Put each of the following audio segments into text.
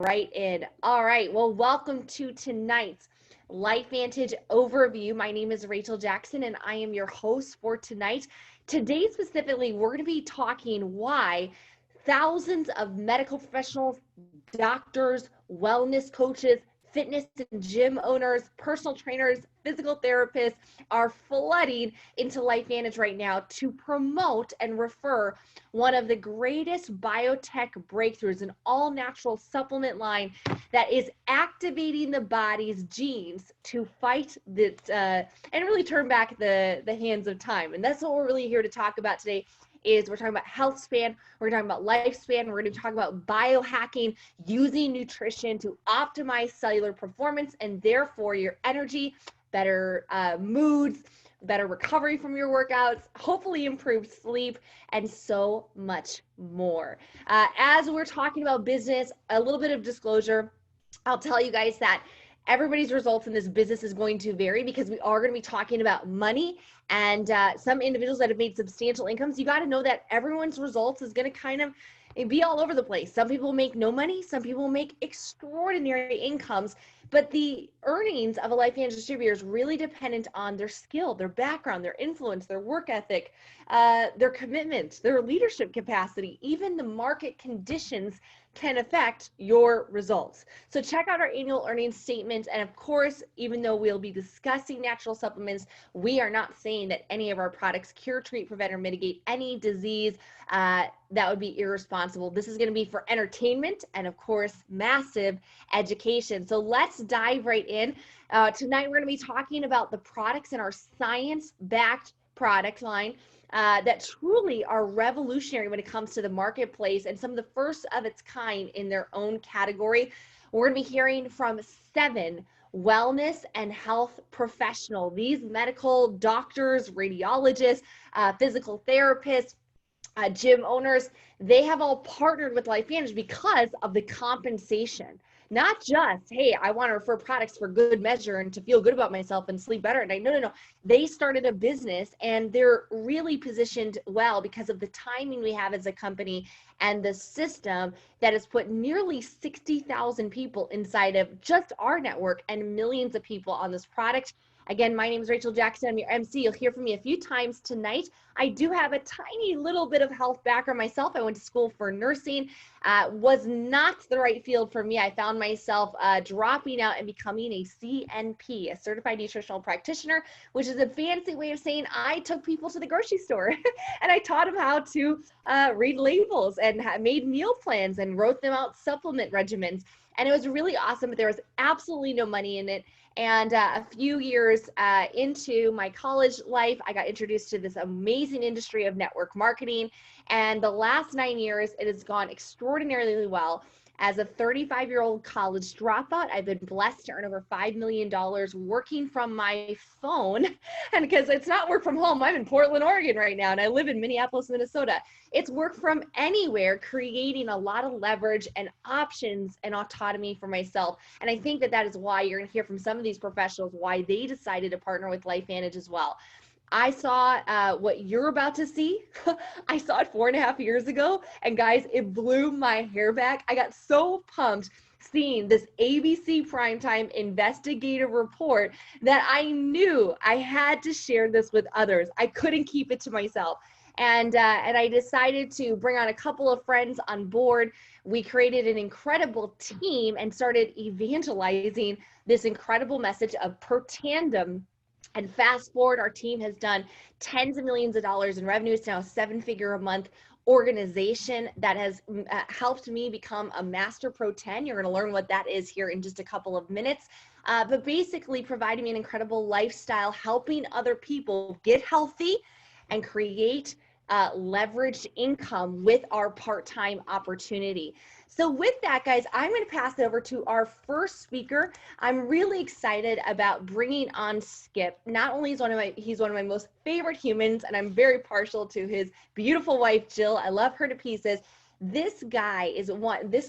right in. All right. Well, welcome to tonight's LifeVantage overview. My name is Rachel Jackson, and I am your host for tonight. Today, specifically, we're going to be talking why thousands of medical professionals, doctors, wellness coaches, fitness and gym owners, personal trainers, physical therapists are flooding into LifeVantage right now to promote and refer one of the greatest biotech breakthroughs, an all natural supplement line that is activating the body's genes to fight this and really turn back the hands of time. And that's what we're really here to talk about today. Is we're talking about health span, we're talking about lifespan, we're going to talk about biohacking, using nutrition to optimize cellular performance and therefore your energy, better moods, better recovery from your workouts, hopefully improved sleep, and so much more. As we're talking about business, a little bit of disclosure. I'll tell you guys that everybody's results in this business is going to vary because we are going to be talking about money and some individuals that have made substantial incomes. You got to know that everyone's results is going to kind of be all over the place. Some people make no money, some people make extraordinary incomes, but the earnings of a LifeVantage distributor is really dependent on their skill, their background, their influence, their work ethic, their commitment, their leadership capacity. Even the market conditions can affect your results. So check out our annual earnings statement. And of course, even though we'll be discussing natural supplements, we are not saying that any of our products cure, treat, prevent, or mitigate any disease. That would be irresponsible. This is going to be for entertainment and, of course, massive education. So let's dive right in. Tonight, we're going to be talking about the products in our science-backed product line that truly are revolutionary when it comes to the marketplace and some of the first of its kind in their own category. We're going to be hearing from 7 wellness and health professionals. These medical doctors, radiologists, physical therapists, gym owners, they have all partnered with LifeVantage because of the compensation. Not just, hey, I want to refer products for good measure and to feel good about myself and sleep better at night. No. They started a business and they're really positioned well because of the timing we have as a company and the system that has put nearly 60,000 people inside of just our network and millions of people on this product. Again, my name is Rachel Jackson. I'm your MC. You'll hear from me a few times tonight. I do have a tiny little bit of health background myself. I went to school for nursing. Was not the right field for me. I found myself dropping out and becoming a CNP, a Certified Nutritional Practitioner, which is a fancy way of saying I took people to the grocery store and I taught them how to read labels and made meal plans and wrote them out supplement regimens. And it was really awesome, but there was absolutely no money in it. And a few years into my college life, I got introduced to this amazing industry of network marketing. And the last 9 years, it has gone extraordinarily well. As a 35-year-old college dropout, I've been blessed to earn over $5 million working from my phone. And because it's not work from home, I'm in Portland, Oregon right now, and I live in Minneapolis, Minnesota. It's work from anywhere, creating a lot of leverage and options and autonomy for myself. And I think that is why you're going to hear from some of these professionals, why they decided to partner with LifeVantage as well. I saw what you're about to see. I saw it 4.5 years ago. And guys, it blew my hair back. I got so pumped seeing this ABC primetime investigative report that I knew I had to share this with others. I couldn't keep it to myself. And I decided to bring on a couple of friends on board. We created an incredible team and started evangelizing this incredible message of per tandem. And fast forward, our team has done tens of millions of dollars in revenue. It's now a 7-figure a month organization that has helped me become a Master Pro 10. You're going to learn what that is here in just a couple of minutes. But basically providing me an incredible lifestyle, helping other people get healthy and create leveraged income with our part-time opportunity. So with that, guys, I'm going to pass it over to our first speaker. I'm really excited about bringing on Skip. Not only is he's one of my most favorite humans, and I'm very partial to his beautiful wife, Jill. I love her to pieces. This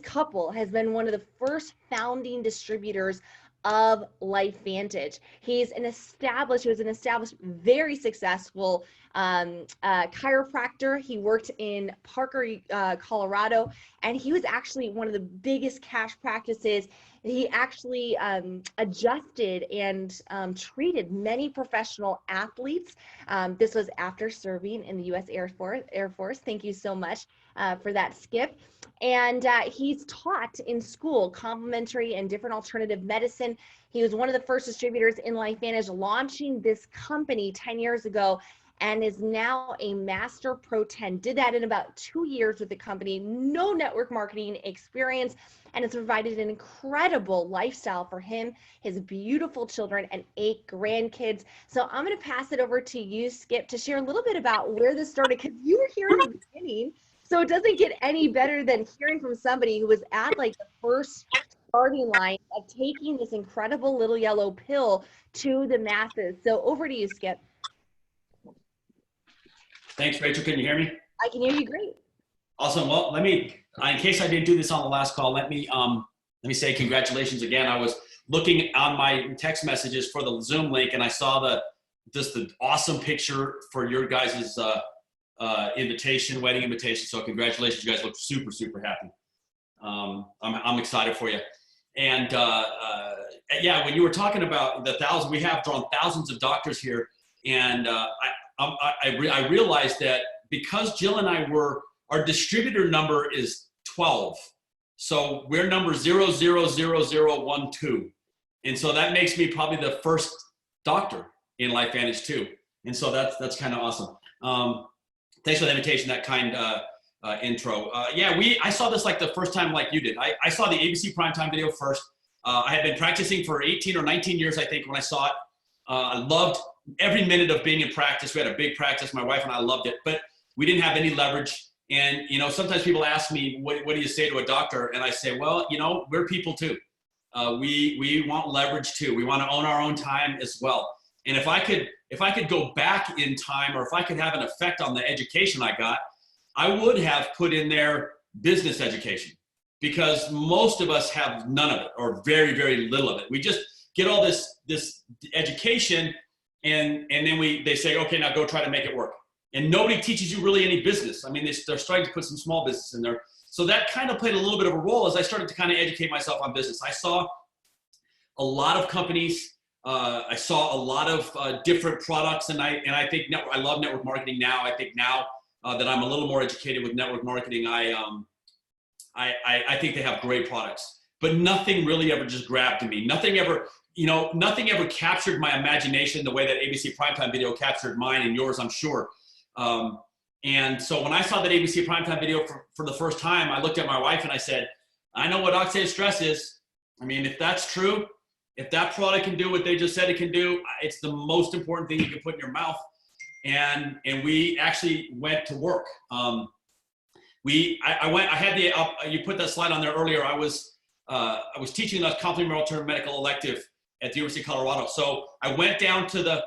couple has been one of the first founding distributors of LifeVantage. He was an established, very successful chiropractor. He worked in Parker, Colorado, and he was actually one of the biggest cash practices. He actually adjusted and treated many professional athletes. This was after serving in the U.S. Air Force. Thank you so much for that, Skip. And he's taught in school complementary and different alternative medicine. He was one of the first distributors in LifeVantage, launching this company 10 years ago, and is now a master Pro 10. Did that in about 2 years with the company, no network marketing experience, and it's provided an incredible lifestyle for him, his beautiful children, and 8 grandkids. So I'm going to pass it over to you, Skip, to share a little bit about where this started, because you were here in the beginning. So it doesn't get any better than hearing from somebody who was at like the first starting line of taking this incredible little yellow pill to the masses. So over to you, Skip. Thanks, Rachel. Can you hear me? I can hear you great. Awesome. Well, let me, in case I didn't do this on the last call, let me say congratulations again. I was looking on my text messages for the Zoom link, and I saw the awesome picture for your guys' invitation, wedding invitation. So congratulations. You guys look super, super happy. I'm excited for you. And yeah, when you were talking about the thousands, we have drawn thousands of doctors here. And I realized that because Jill and I our distributor number is 12. So we're number 000012. And so that makes me probably the first doctor in LifeVantage too. And so that's kind of awesome. Thanks for the invitation, that kind intro. Yeah, I saw this like the first time like you did. I saw the ABC primetime video first. I had been practicing for 18 or 19 years, I think, when I saw it. I loved every minute of being in practice. We had a big practice. My wife and I loved it, but we didn't have any leverage. And, you know, sometimes people ask me, what do you say to a doctor? And I say, well, you know, we're people too. We want leverage too. We want to own our own time as well. And if I could go back in time, or if I could have an effect on the education I got, I would have put in there business education, because most of us have none of it, or very, very little of it. We just get all this education, and then they say, okay, now go try to make it work. And nobody teaches you really any business. I mean, they're starting to put some small business in there. So that kind of played a little bit of a role as I started to kind of educate myself on business. I saw a lot of companies. I saw a lot of different products, and I think I love network marketing now. I think now that I'm a little more educated with network marketing, I think they have great products. But nothing really ever just grabbed me. Nothing ever captured my imagination the way that ABC Primetime video captured mine and yours, I'm sure. And so when I saw that ABC Primetime video for the first time, I looked at my wife and I said, I know what oxidative stress is. I mean, if that's true, if that product can do what they just said it can do, it's the most important thing you can put in your mouth. And we actually went to work. You put that slide on there earlier. I was teaching a complementary alternative medical elective at the University of Colorado. So I went down to the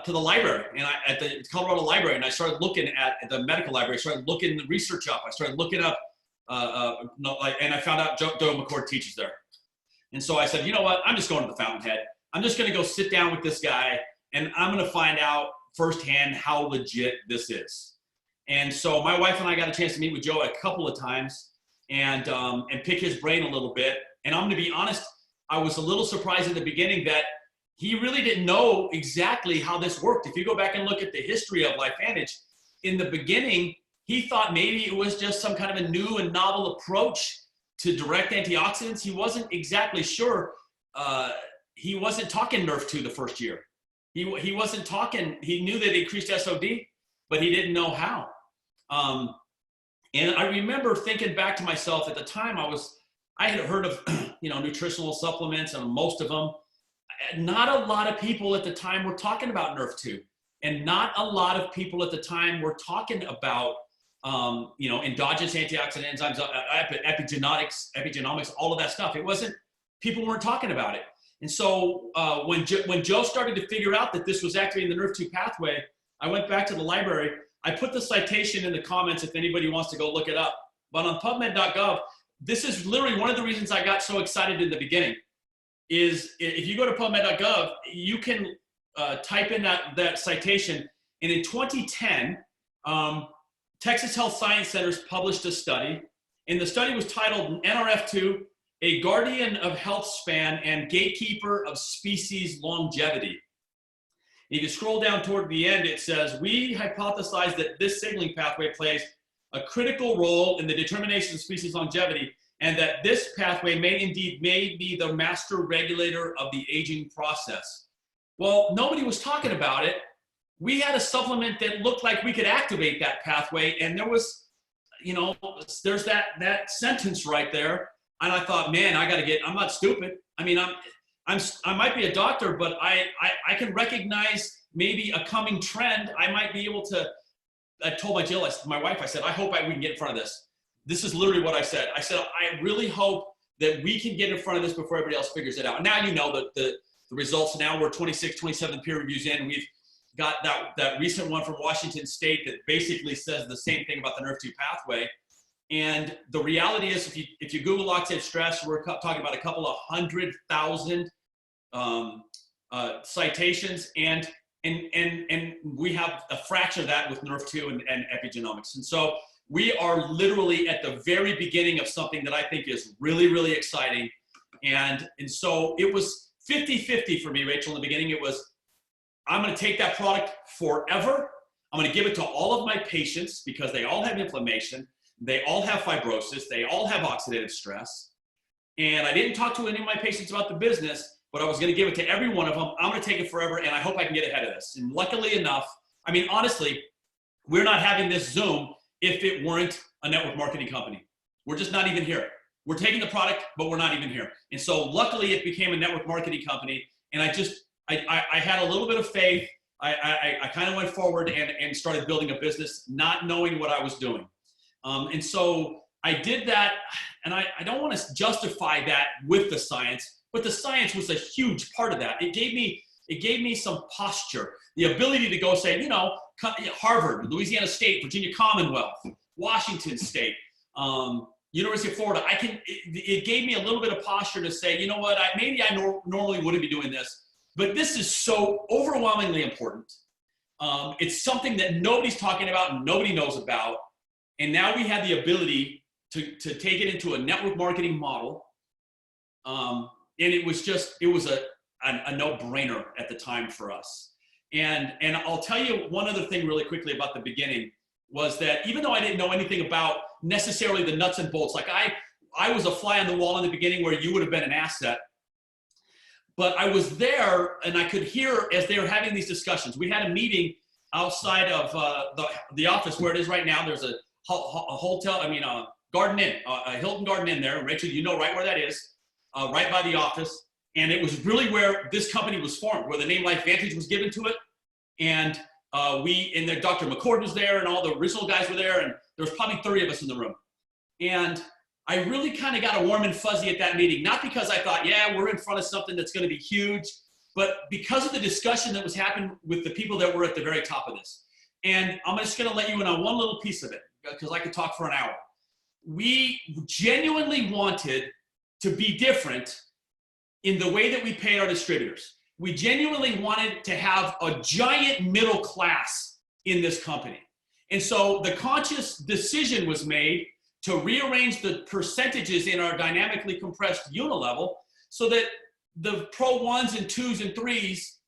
library, and at the Colorado Library, and I started looking at the medical library. I started looking the research up. I started looking up, and I found out Joe McCord teaches there. And so I said, you know what? I'm just going to the Fountainhead. I'm just going to go sit down with this guy, and I'm going to find out firsthand how legit this is. And so my wife and I got a chance to meet with Joe a couple of times and pick his brain a little bit. And I'm going to be honest, I was a little surprised in the beginning that he really didn't know exactly how this worked. If you go back and look at the history of LifeVantage, in the beginning, he thought maybe it was just some kind of a new and novel approach to direct antioxidants. He wasn't exactly sure. He wasn't talking Nerf2 the first year. He wasn't talking, he knew that it increased SOD, but he didn't know how. And I remember thinking back to myself at the time, I had heard of nutritional supplements, and most of them. Not a lot of people at the time were talking about Nerf2, and not a lot of people at the time were talking about endogenous antioxidant enzymes, epigenomics, all of that stuff. People weren't talking about it. And so when Joe started to figure out that this was actually in the Nerf2 pathway, I went back to the library. I put the citation in the comments if anybody wants to go look it up. But on PubMed.gov, this is literally one of the reasons I got so excited in the beginning. Is if you go to PubMed.gov, you can type in that citation, And in 2010, Texas Health Science Centers published a study, and the study was titled NRF2, A Guardian of Health Span and Gatekeeper of Species Longevity. And if you scroll down toward the end, it says, we hypothesize that this signaling pathway plays a critical role in the determination of species longevity, and that this pathway may be the master regulator of the aging process. Well, nobody was talking about it. We had a supplement that looked like we could activate that pathway, and there was, there's that sentence right there, and I thought, man, I'm not stupid. I mean, I might be a doctor, but I can recognize maybe a coming trend. I might be able to. I told my wife, I said, I hope we can get in front of this. This is literally what I said. I said, I really hope that we can get in front of this before everybody else figures it out. Now you know the results. Now we're 26, 27 peer reviews in. We've got that recent one from Washington State that basically says the same thing about the NRF2 pathway. And the reality is, if you Google oxidative stress, we're talking about a couple of 100,000 citations, and we have a fraction of that with NRF2 and epigenomics. And so we are literally at the very beginning of something that I think is really, really exciting. And so it was 50-50 for me, Rachel, in the beginning. It was, I'm going to take that product forever. I'm going to give it to all of my patients because they all have inflammation. They all have fibrosis. They all have oxidative stress. And I didn't talk to any of my patients about the business, but I was going to give it to every one of them. I'm going to take it forever, and I hope I can get ahead of this. And luckily enough, I mean, honestly, we're not having this Zoom if it weren't a network marketing company. We're just not even here. We're taking the product, but we're not even here. And so luckily it became a network marketing company. And I had a little bit of faith. I kind of went forward and started building a business, not knowing what I was doing. And so I did that, and I don't want to justify that with the science, but the science was a huge part of that. It gave me some posture, the ability to go say, Harvard, Louisiana State, Virginia Commonwealth, Washington State, University of Florida. It gave me a little bit of posture to say, you know what, maybe I normally wouldn't be doing this, but this is so overwhelmingly important. It's something that nobody's talking about and nobody knows about. And now we had the ability to take it into a network marketing model. And it was a no-brainer at the time for us. And I'll tell you one other thing really quickly about the beginning was that even though I didn't know anything about necessarily the nuts and bolts, like I was a fly on the wall in the beginning where you would have been an asset, but I was there and I could hear as they were having these discussions. We had a meeting outside of the office where it is right now. There's a hotel, Garden Inn, a Hilton Garden Inn there. Rachel, you know right where that is, right by the office. And it was really where this company was formed, where the name LifeVantage was given to it. And Dr. McCord was there, and all the original guys were there, and there was probably 30 of us in the room. And I really kind of got a warm and fuzzy at that meeting, not because I thought, yeah, we're in front of something that's going to be huge, but because of the discussion that was happening with the people that were at the very top of this. And I'm just going to let you in on one little piece of it, because I could talk for an hour. We genuinely wanted to be different in the way that we paid our distributors. We genuinely wanted to have a giant middle class in this company. And so the conscious decision was made to rearrange the percentages in our dynamically compressed unilevel so that the Pro 1s and 2s and 3s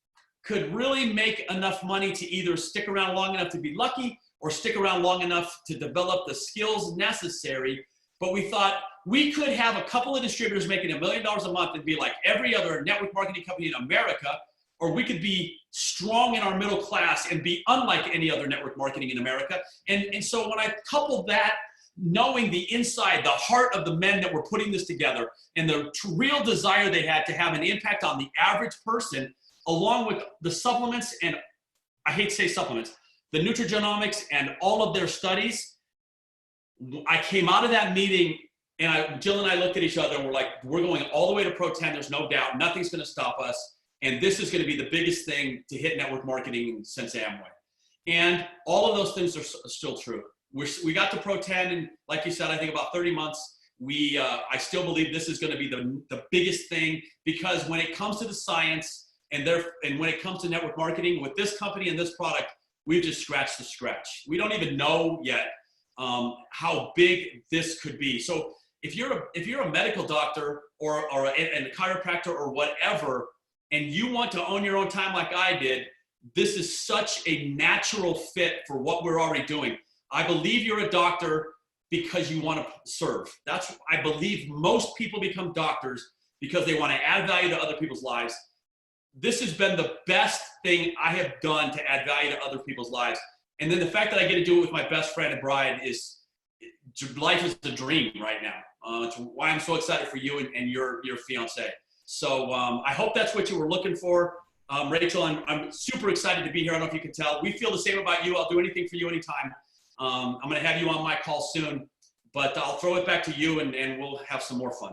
could really make enough money to either stick around long enough to be lucky or stick around long enough to develop the skills necessary. But we thought we could have a couple of distributors making $1 million a month and be like every other network marketing company in America, or we could be strong in our middle class and be unlike any other network marketing in America. And so when I coupled that, knowing the inside, the heart of the men that were putting this together and the real desire they had to have an impact on the average person, along with the supplements, and I hate to say supplements, the nutrigenomics and all of their studies, I came out of that meeting and Jill and I looked at each other and we're like, we're going all the way to Pro 10. There's no doubt. Nothing's going to stop us. And this is going to be the biggest thing to hit network marketing since Amway. And all of those things are still true. We got to Pro 10, and like you said, I think about 30 months. I still believe this is going to be the biggest thing, because when it comes to the science and when it comes to network marketing with this company and this product, we've just scratched the scratch. We don't even know yet how big this could be. So if you're a medical doctor or a chiropractor or whatever, and you want to own your own time like I did, this is such a natural fit for what we're already doing. I believe you're a doctor because you want to serve. I believe most people become doctors because they want to add value to other people's lives. This has been the best thing I have done to add value to other people's lives. And then the fact that I get to do it with my best friend and bride life is a dream right now. It's why I'm so excited for you and your fiance. So I hope that's what you were looking for. Rachel, I'm super excited to be here. I don't know if you can tell. We feel the same about you. I'll do anything for you anytime. I'm going to have you on my call soon, but I'll throw it back to you and we'll have some more fun.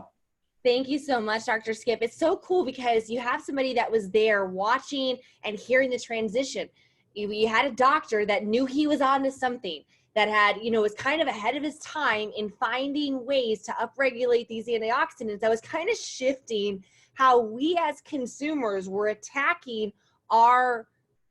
Thank you so much, Dr. Skip. It's so cool because you have somebody that was there watching and hearing the transition. You had a doctor that knew he was onto something, that had, was kind of ahead of his time in finding ways to upregulate these antioxidants. That was kind of shifting how we as consumers were attacking our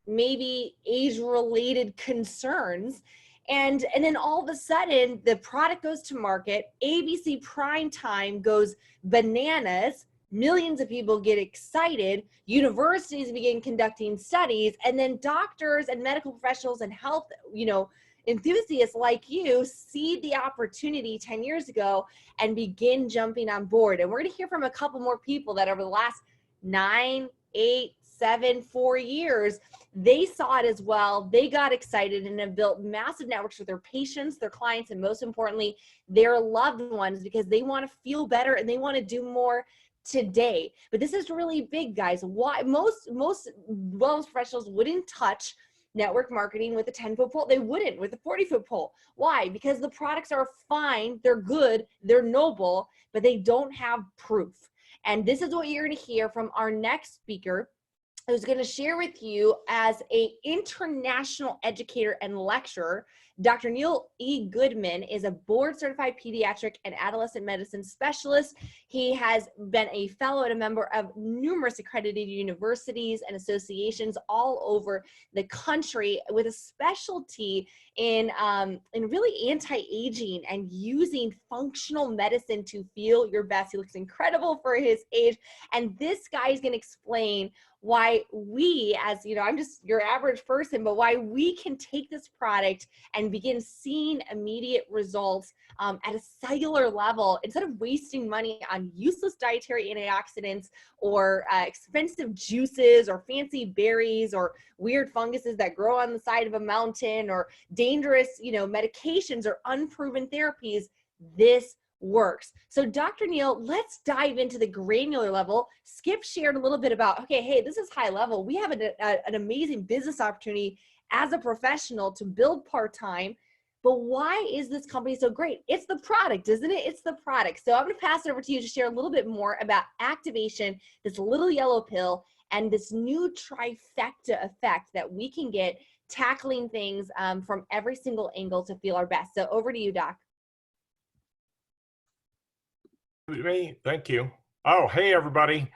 maybe age-related concerns. And then all of a sudden, the product goes to market, ABC prime time goes bananas, millions of people get excited, universities begin conducting studies, and then doctors and medical professionals and health, enthusiasts like you see the opportunity 10 years ago and begin jumping on board. And we're going to hear from a couple more people that over the last 9, 8, 7, 4 years, they saw it as well. They got excited and have built massive networks with their patients, their clients, and most importantly, their loved ones, because they want to feel better and they want to do more today. But this is really big, guys. Why most wellness professionals wouldn't touch network marketing with a 10-foot pole. They wouldn't with a 40-foot pole. Why? Because the products are fine, they're good, they're noble, but they don't have proof. And this is what you're going to hear from our next speaker, who's going to share with you as an international educator and lecturer. Dr. Neil E. Goodman is a board-certified pediatric and adolescent medicine specialist. He has been a fellow and a member of numerous accredited universities and associations all over the country, with a specialty in really anti-aging and using functional medicine to feel your best. He looks incredible for his age, and this guy is going to explain why we, as I'm just your average person, but why we can take this product and begin seeing immediate results at a cellular level instead of wasting money on useless dietary antioxidants or expensive juices or fancy berries or weird funguses that grow on the side of a mountain or dangerous, medications or unproven therapies. This works. So Dr. Neil, let's dive into the granular level. Skip shared a little bit about, okay, hey, this is high level. We have an amazing business opportunity as a professional to build part-time, but why is this company so great? It's the product, isn't it? It's the product. So I'm going to pass it over to you to share a little bit more about activation, this little yellow pill, and this new trifecta effect that we can get tackling things from every single angle to feel our best. So over to you, Doc. Thank you. Oh, hey, everybody.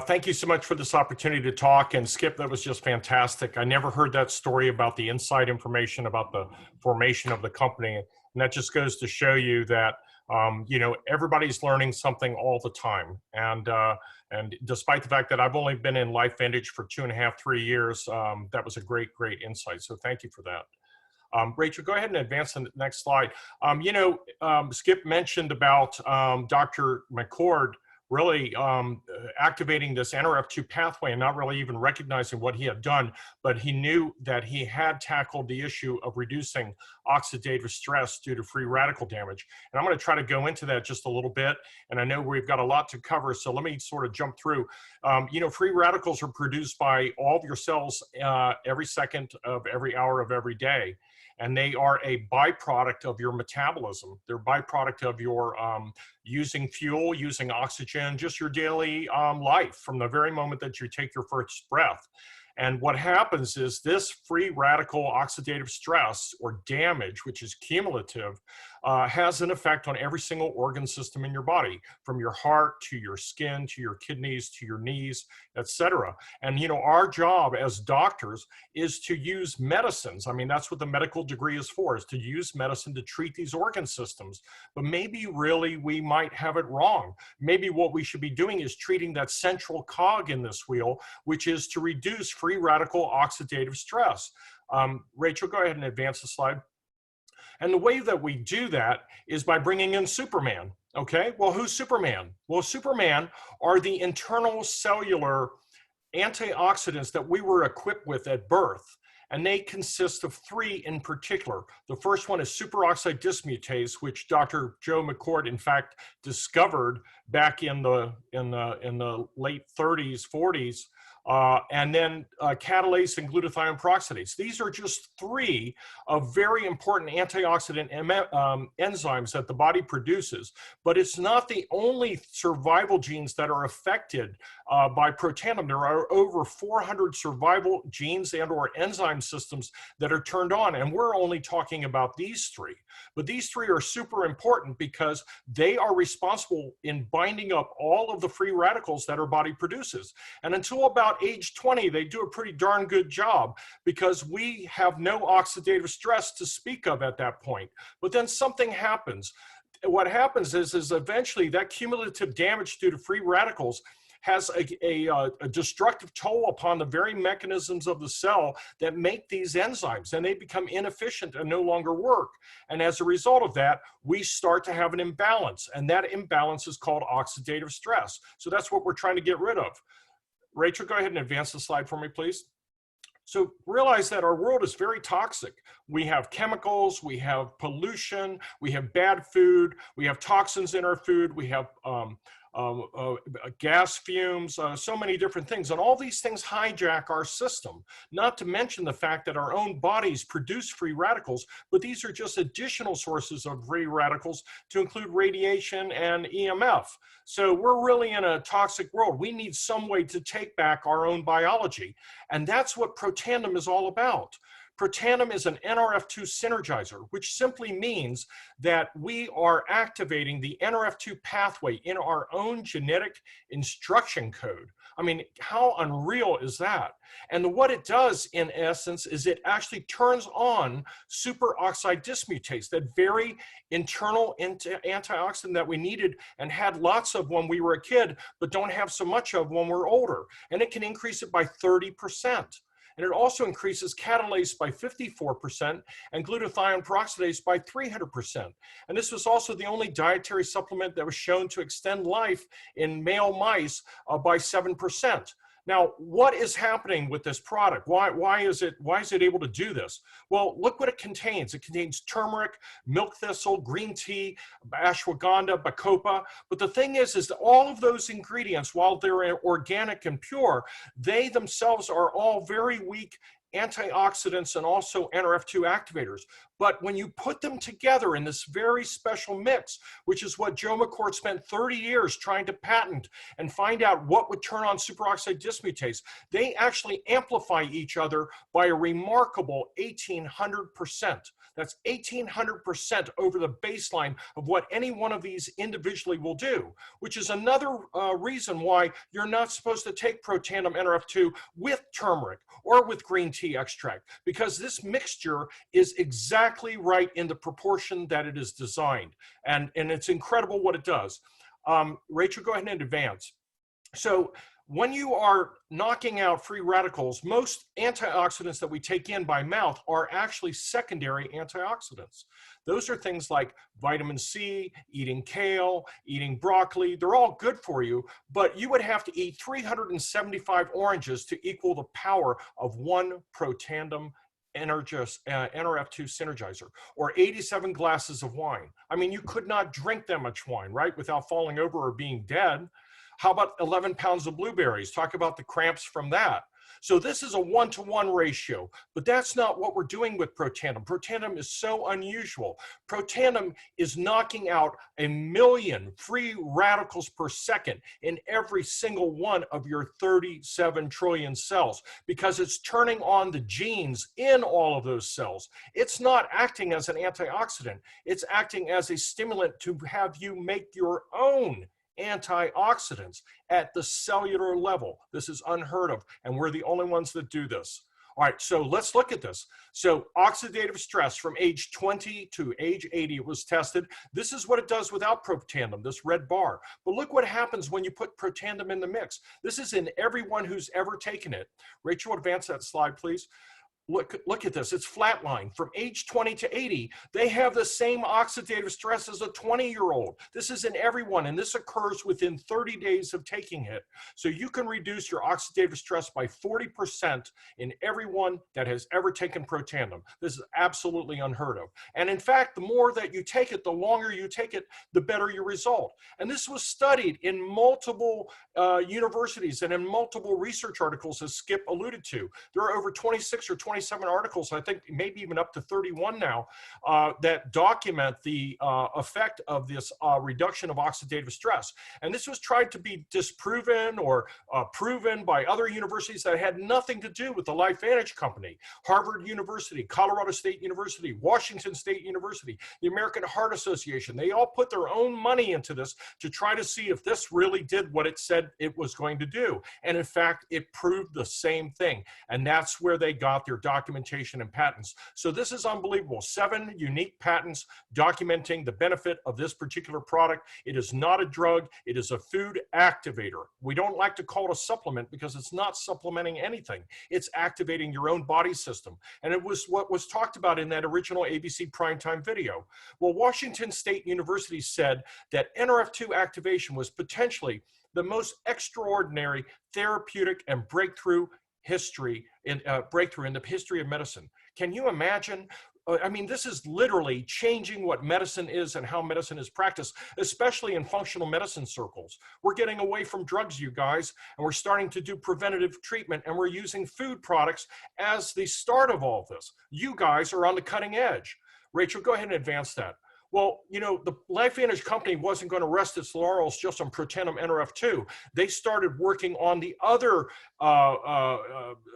Thank you so much for this opportunity to talk. And Skip, that was just fantastic. I never heard that story about the inside information about the formation of the company. And that just goes to show you that, everybody's learning something all the time. And despite the fact that I've only been in LifeVantage for 2.5, 3 years, that was a great, great insight. So thank you for that. Rachel, go ahead and advance to the next slide. Skip mentioned about Dr. McCord really activating this NRF2 pathway and not really even recognizing what he had done, but he knew that he had tackled the issue of reducing oxidative stress due to free radical damage. And I'm going to try to go into that just a little bit. And I know we've got a lot to cover, so let me sort of jump through. Free radicals are produced by all of your cells every second of every hour of every day. And they are a byproduct of your metabolism. They're a byproduct of your using fuel, using oxygen, just your daily life from the very moment that you take your first breath. And what happens is this free radical oxidative stress or damage, which is cumulative, has an effect on every single organ system in your body, from your heart to your skin, to your kidneys, to your knees, etc. And, you know, our job as doctors is to use medicines. I mean, that's what the medical degree is for, is to use medicine to treat these organ systems. But maybe really we might have it wrong. Maybe what we should be doing is treating that central cog in this wheel, which is to reduce free radical oxidative stress. Rachel, go ahead and advance the slide. And the way that we do that is by bringing in Superman. Okay, well, who's Superman? Well, Superman are the internal cellular antioxidants that we were equipped with at birth. And they consist of three in particular. The first one is superoxide dismutase, which Dr. Joe McCord, in fact, discovered back in the late 30s, 40s. And then catalase and glutathione peroxidase. These are just three of very important antioxidant enzymes that the body produces, but it's not the only survival genes that are affected by protandim. There are over 400 survival genes and or enzyme systems that are turned on, and we're only talking about these three. But these three are super important because they are responsible in binding up all of the free radicals that our body produces. And until about age 20, they do a pretty darn good job because we have no oxidative stress to speak of at that point. But then something happens. What happens is eventually that cumulative damage due to free radicals has a destructive toll upon the very mechanisms of the cell that make these enzymes, and they become inefficient and no longer work. And as a result of that, we start to have an imbalance, and that imbalance is called oxidative stress. So that's what we're trying to get rid of. Rachel, go ahead and advance the slide for me, please. So realize that our world is very toxic. We have chemicals, we have pollution, we have bad food, we have toxins in our food, we have gas fumes, so many different things. And all these things hijack our system, not to mention the fact that our own bodies produce free radicals, but these are just additional sources of free radicals to include radiation and EMF. So we're really in a toxic world. We need some way to take back our own biology. And that's what protandim is all about. Protandim is an NRF2 synergizer, which simply means that we are activating the NRF2 pathway in our own genetic instruction code. I mean, how unreal is that? And what it does, in essence, is it actually turns on superoxide dismutase, that very internal antioxidant that we needed and had lots of when we were a kid, but don't have so much of when we're older. And it can increase it by 30%. And it also increases catalase by 54% and glutathione peroxidase by 300%. And this was also the only dietary supplement that was shown to extend life in male mice by 7%. Now, what is happening with this product? Why is it able to do this? Well, look what it contains. It contains turmeric, milk thistle, green tea, ashwagandha, bacopa. But the thing is that all of those ingredients, while they're organic and pure, they themselves are all very weak antioxidants and also NRF2 activators. But when you put them together in this very special mix, which is what Joe McCord spent 30 years trying to patent and find out what would turn on superoxide dismutase, they actually amplify each other by a remarkable 1,800%. That's 1,800% over the baseline of what any one of these individually will do, which is another reason why you're not supposed to take protandim NRF2 with turmeric or with green tea extract, because this mixture is exactly right in the proportion that it is designed. And it's incredible what it does. Rachel, go ahead and advance. So when you are knocking out free radicals, most antioxidants that we take in by mouth are actually secondary antioxidants. Those are things like vitamin C, eating kale, eating broccoli. They're all good for you, but you would have to eat 375 oranges to equal the power of one protandim NRF2 synergizer, or 87 glasses of wine. I mean, you could not drink that much wine, right, without falling over or being dead. How about 11 pounds of blueberries? Talk about the cramps from that. So this is a 1-to-1 ratio, but that's not what we're doing with Protandim. Protandim is so unusual. Protandim is knocking out 1 million free radicals per second in every single one of your 37 trillion cells because it's turning on the genes in all of those cells. It's not acting as an antioxidant. It's acting as a stimulant to have you make your own antioxidants at the cellular level. This is unheard of, and we're the only ones that do this. All right, so let's look at this. So oxidative stress from age 20 to age 80, it was tested. This is what it does without Protandim, this red bar. But look what happens when you put Protandim in the mix. This is in everyone who's ever taken it. Rachel, advance that slide, please. Look at this, it's flatline. From age 20 to 80, they have the same oxidative stress as a 20-year-old. This is in everyone, and this occurs within 30 days of taking it. So you can reduce your oxidative stress by 40% in everyone that has ever taken Protandim. This is absolutely unheard of. And in fact, the more that you take it, the longer you take it, the better your result. And this was studied in multiple universities and in multiple research articles, as Skip alluded to. There are over 26 or 27 articles, I think maybe even up to 31 now, that document the effect of this reduction of oxidative stress. And this was tried to be disproven or proven by other universities that had nothing to do with the LifeVantage company. Harvard University, Colorado State University, Washington State University, the American Heart Association, they all put their own money into this to try to see if this really did what it said it was going to do. And in fact, it proved the same thing. And that's where they got their documentation and patents. So this is unbelievable. 7 unique patents documenting the benefit of this particular product. It is not a drug. It is a food activator. We don't like to call it a supplement because it's not supplementing anything. It's activating your own body system. And it was what was talked about in that original ABC primetime video. Well, Washington State University said that NRF2 activation was potentially the most extraordinary therapeutic and breakthrough in the history of medicine. Can you imagine? I mean, this is literally changing what medicine is and how medicine is practiced, especially in functional medicine circles. We're getting away from drugs, you guys, and we're starting to do preventative treatment, and we're using food products as the start of all this. You guys are on the cutting edge. Rachel, go ahead and advance that. Well, you know, the LifeVantage company wasn't going to rest its laurels just on Protandim NRF2. They started working on the other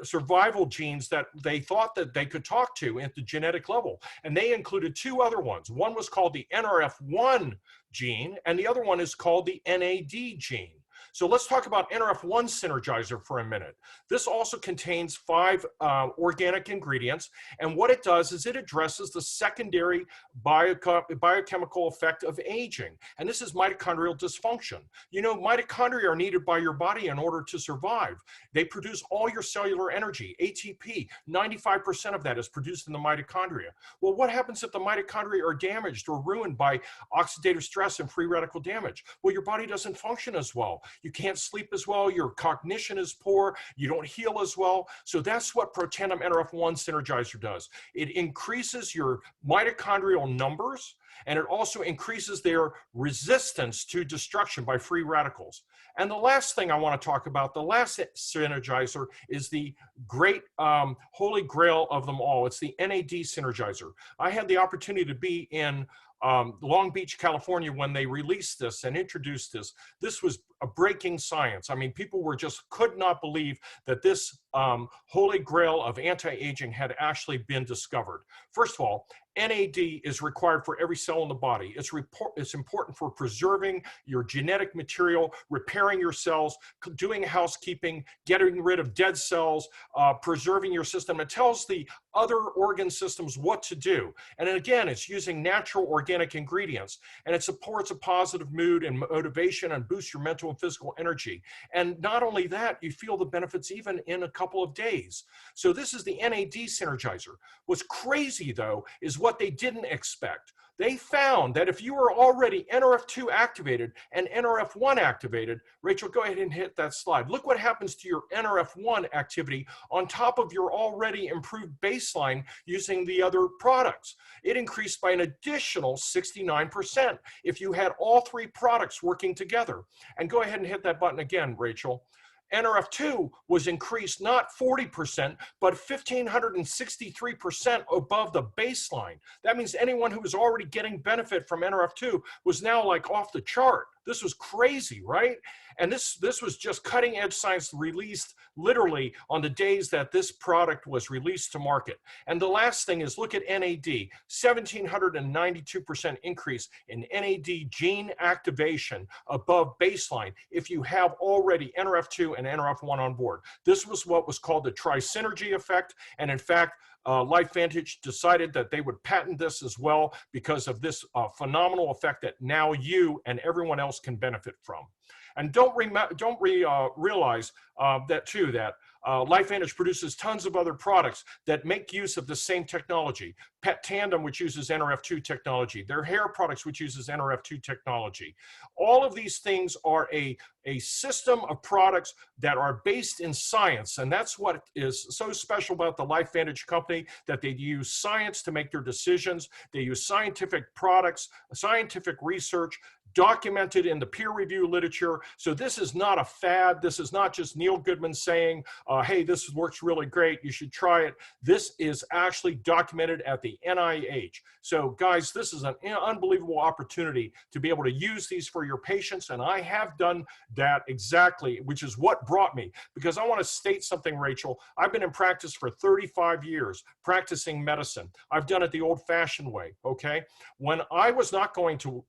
survival genes that they thought that they could talk to at the genetic level. And they included 2 other ones. One was called the NRF1 gene, and the other one is called the NAD gene. So let's talk about NRF1 synergizer for a minute. This also contains 5 organic ingredients, and what it does is it addresses the secondary biochemical effect of aging, and this is mitochondrial dysfunction. You know, mitochondria are needed by your body in order to survive. They produce all your cellular energy, ATP. 95% of that is produced in the mitochondria. Well, what happens if the mitochondria are damaged or ruined by oxidative stress and free radical damage? Well, your body doesn't function as well. You can't sleep as well, your cognition is poor, you don't heal as well. So that's what Protandim NRF1 Synergizer does. It increases your mitochondrial numbers, and it also increases their resistance to destruction by free radicals. And the last thing I want to talk about, the last synergizer, is the great holy grail of them all. It's the NAD synergizer. I had the opportunity to be in Long Beach, California, when they released this and introduced this. This was a breaking science. I mean, people could not believe that this holy grail of anti-aging had actually been discovered. First of all, NAD is required for every cell in the body. It's important for preserving your genetic material, repairing your cells, doing housekeeping, getting rid of dead cells, preserving your system. It tells the other organ systems what to do. And again, it's using natural organic ingredients, and it supports a positive mood and motivation and boosts your mental and physical energy. And not only that, you feel the benefits even in a couple of days. So this is the NAD synergizer. What's crazy though, is what they didn't expect. They found that if you were already NRF2 activated and NRF1 activated, Rachel, go ahead and hit that slide. Look what happens to your NRF1 activity on top of your already improved baseline using the other products. It increased by an additional 69% if you had all three products working together. And go ahead and hit that button again, Rachel. NRF2 was increased not 40%, but 1,563% above the baseline. That means anyone who was already getting benefit from NRF2 was now like off the chart. This was crazy, right? And this was just cutting edge science released literally on the days that this product was released to market. And the last thing is look at NAD, 1,792% increase in NAD gene activation above baseline if you have already NRF2 and NRF1 on board. This was what was called the tri-synergy effect. And in fact, LifeVantage decided that they would patent this as well because of this phenomenal effect that now you and everyone else can benefit from. And don't realize that too, that LifeVantage produces tons of other products that make use of the same technology. Pet Tandem, which uses NRF2 technology. Their hair products, which uses NRF2 technology. All of these things are a system of products that are based in science. And that's what is so special about the LifeVantage company, that they use science to make their decisions. They use scientific products, scientific research, documented in the peer review literature. So this is not a fad. This is not just Neil Goodman saying, hey, this works really great, you should try it. This is actually documented at the NIH. So guys, this is an unbelievable opportunity to be able to use these for your patients. And I have done that exactly, which is what brought me, because I want to state something, Rachel. I've been in practice for 35 years, practicing medicine. I've done it the old fashioned way, okay? When I was not going to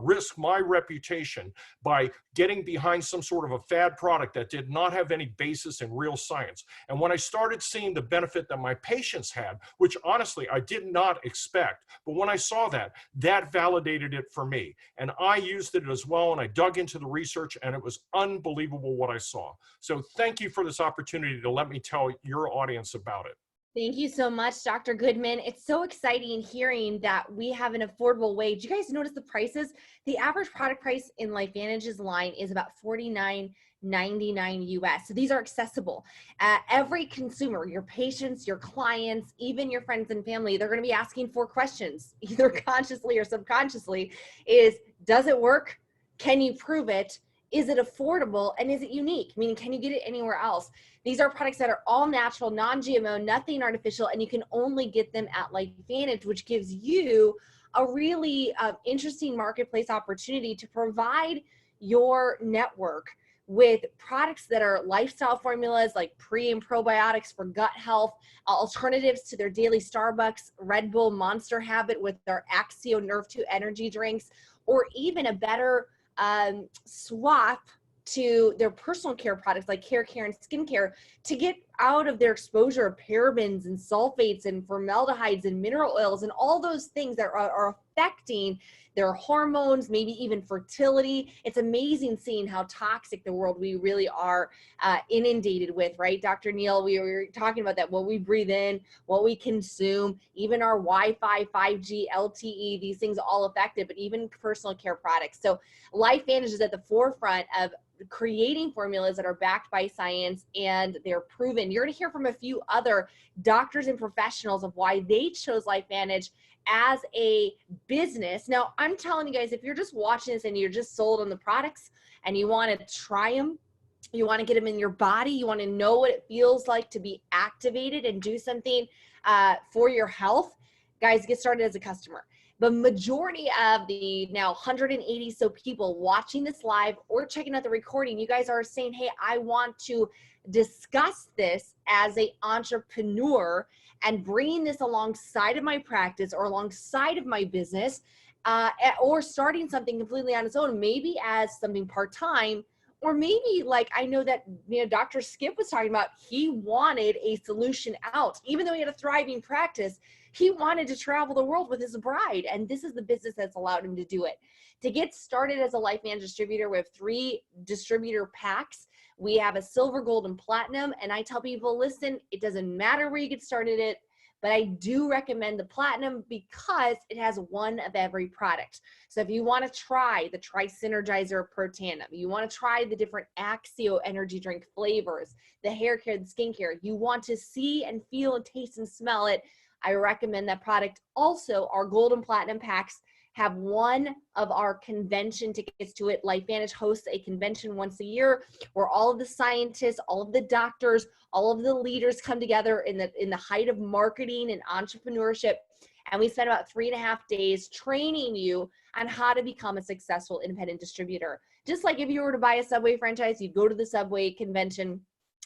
risk my reputation by getting behind some sort of a fad product that did not have any basis in real science. And when I started seeing the benefit that my patients had, which honestly I did not expect, but when I saw that, that validated it for me. And I used it as well, and I dug into the research, and it was unbelievable what I saw. So thank you for this opportunity to let me tell your audience about it. Thank you so much, Dr. Goodman. It's so exciting hearing that we have an affordable way. Did you guys notice the prices? The average product price in LifeVantage's line is about $49.99 US. So these are accessible. Every consumer, your patients, your clients, even your friends and family, they're going to be asking 4 questions, either consciously or subconsciously, is, does it work? Can you prove it? Is it affordable? And is it unique? Meaning, can you get it anywhere else? These are products that are all natural, non-GMO, nothing artificial, and you can only get them at LifeVantage, which gives you a really interesting marketplace opportunity to provide your network with products that are lifestyle formulas like pre and probiotics for gut health, alternatives to their daily Starbucks, Red Bull, Monster habit with their Axio Nerve 2 energy drinks, or even a better swap to their personal care products like hair care and skincare to get out of their exposure of parabens and sulfates and formaldehydes and mineral oils and all those things that are affecting their hormones, maybe even fertility. It's amazing seeing how toxic the world we really are inundated with, right? Dr. Neil, we were talking about that, what we breathe in, what we consume, even our Wi-Fi, 5G, LTE, these things all affect it, but even personal care products. So LifeVantage is at the forefront of creating formulas that are backed by science and they're proven. You're going to hear from a few other doctors and professionals of why they chose LifeVantage as a business. Now, I'm telling you guys, if you're just watching this and you're just sold on the products and you want to try them, you want to get them in your body, you want to know what it feels like to be activated and do something for your health, guys, get started as a customer. The majority of the now 180 so people watching this live or checking out the recording, you guys are saying, hey, I want to discuss this as an entrepreneur and bringing this alongside of my practice or alongside of my business, or starting something completely on its own, maybe as something part-time, or maybe like I know that Dr. Skip was talking about, he wanted a solution out. Even though he had a thriving practice, he wanted to travel the world with his bride, and this is the business that's allowed him to do it. To get started as a LifeVantage distributor, we have 3 distributor packs. We have a silver, gold, and platinum, and I tell people, listen, it doesn't matter where you get started but I do recommend the Platinum because it has one of every product. So if you want to try the Tri-Synergizer Pro Tandem, you want to try the different Axio energy drink flavors, the hair care, the skincare, you want to see and feel and taste and smell it, I recommend that product. Also, our Gold and Platinum packs have one of our convention tickets to it. LifeVantage hosts a convention once a year where all of the scientists, all of the doctors, all of the leaders come together in the height of marketing and entrepreneurship. And we spend about 3.5 days training you on how to become a successful independent distributor. Just like if you were to buy a Subway franchise, you'd go to the Subway convention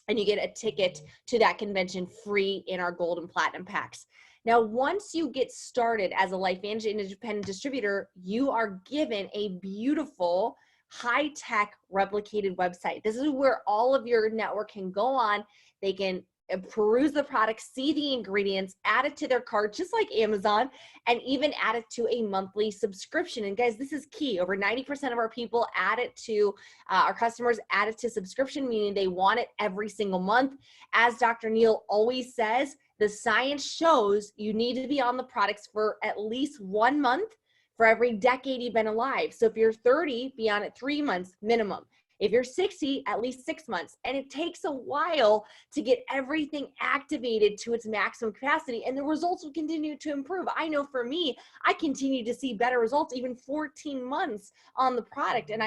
and you get a ticket to that convention free in our Gold and Platinum packs. Now, once you get started as a LifeVantage independent distributor, you are given a beautiful, high-tech replicated website. This is where all of your network can go on. They can peruse the product, see the ingredients, add it to their cart, just like Amazon, and even add it to a monthly subscription. And guys, this is key. Over 90% of our people add it to, our customers add it to subscription, meaning they want it every single month. As Dr. Neal always says, the science shows you need to be on the products for at least 1 month for every decade you've been alive. So if you're 30, be on it 3 months minimum. If you're 60, at least 6 months. And it takes a while to get everything activated to its maximum capacity, and the results will continue to improve. I know for me, I continue to see better results even 14 months on the product, and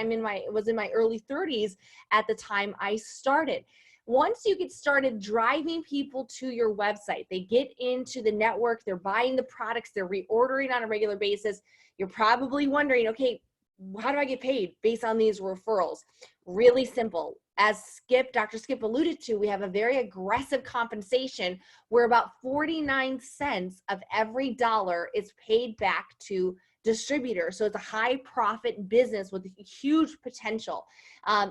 was in my early 30s at the time I started. Once you get started driving people to your website, they get into the network, they're buying the products, they're reordering on a regular basis. You're probably wondering, okay, how do I get paid based on these referrals? Really simple. As Dr. Skip alluded to, we have a very aggressive compensation where about 49 cents of every dollar is paid back to distributors. So it's a high profit business with huge potential.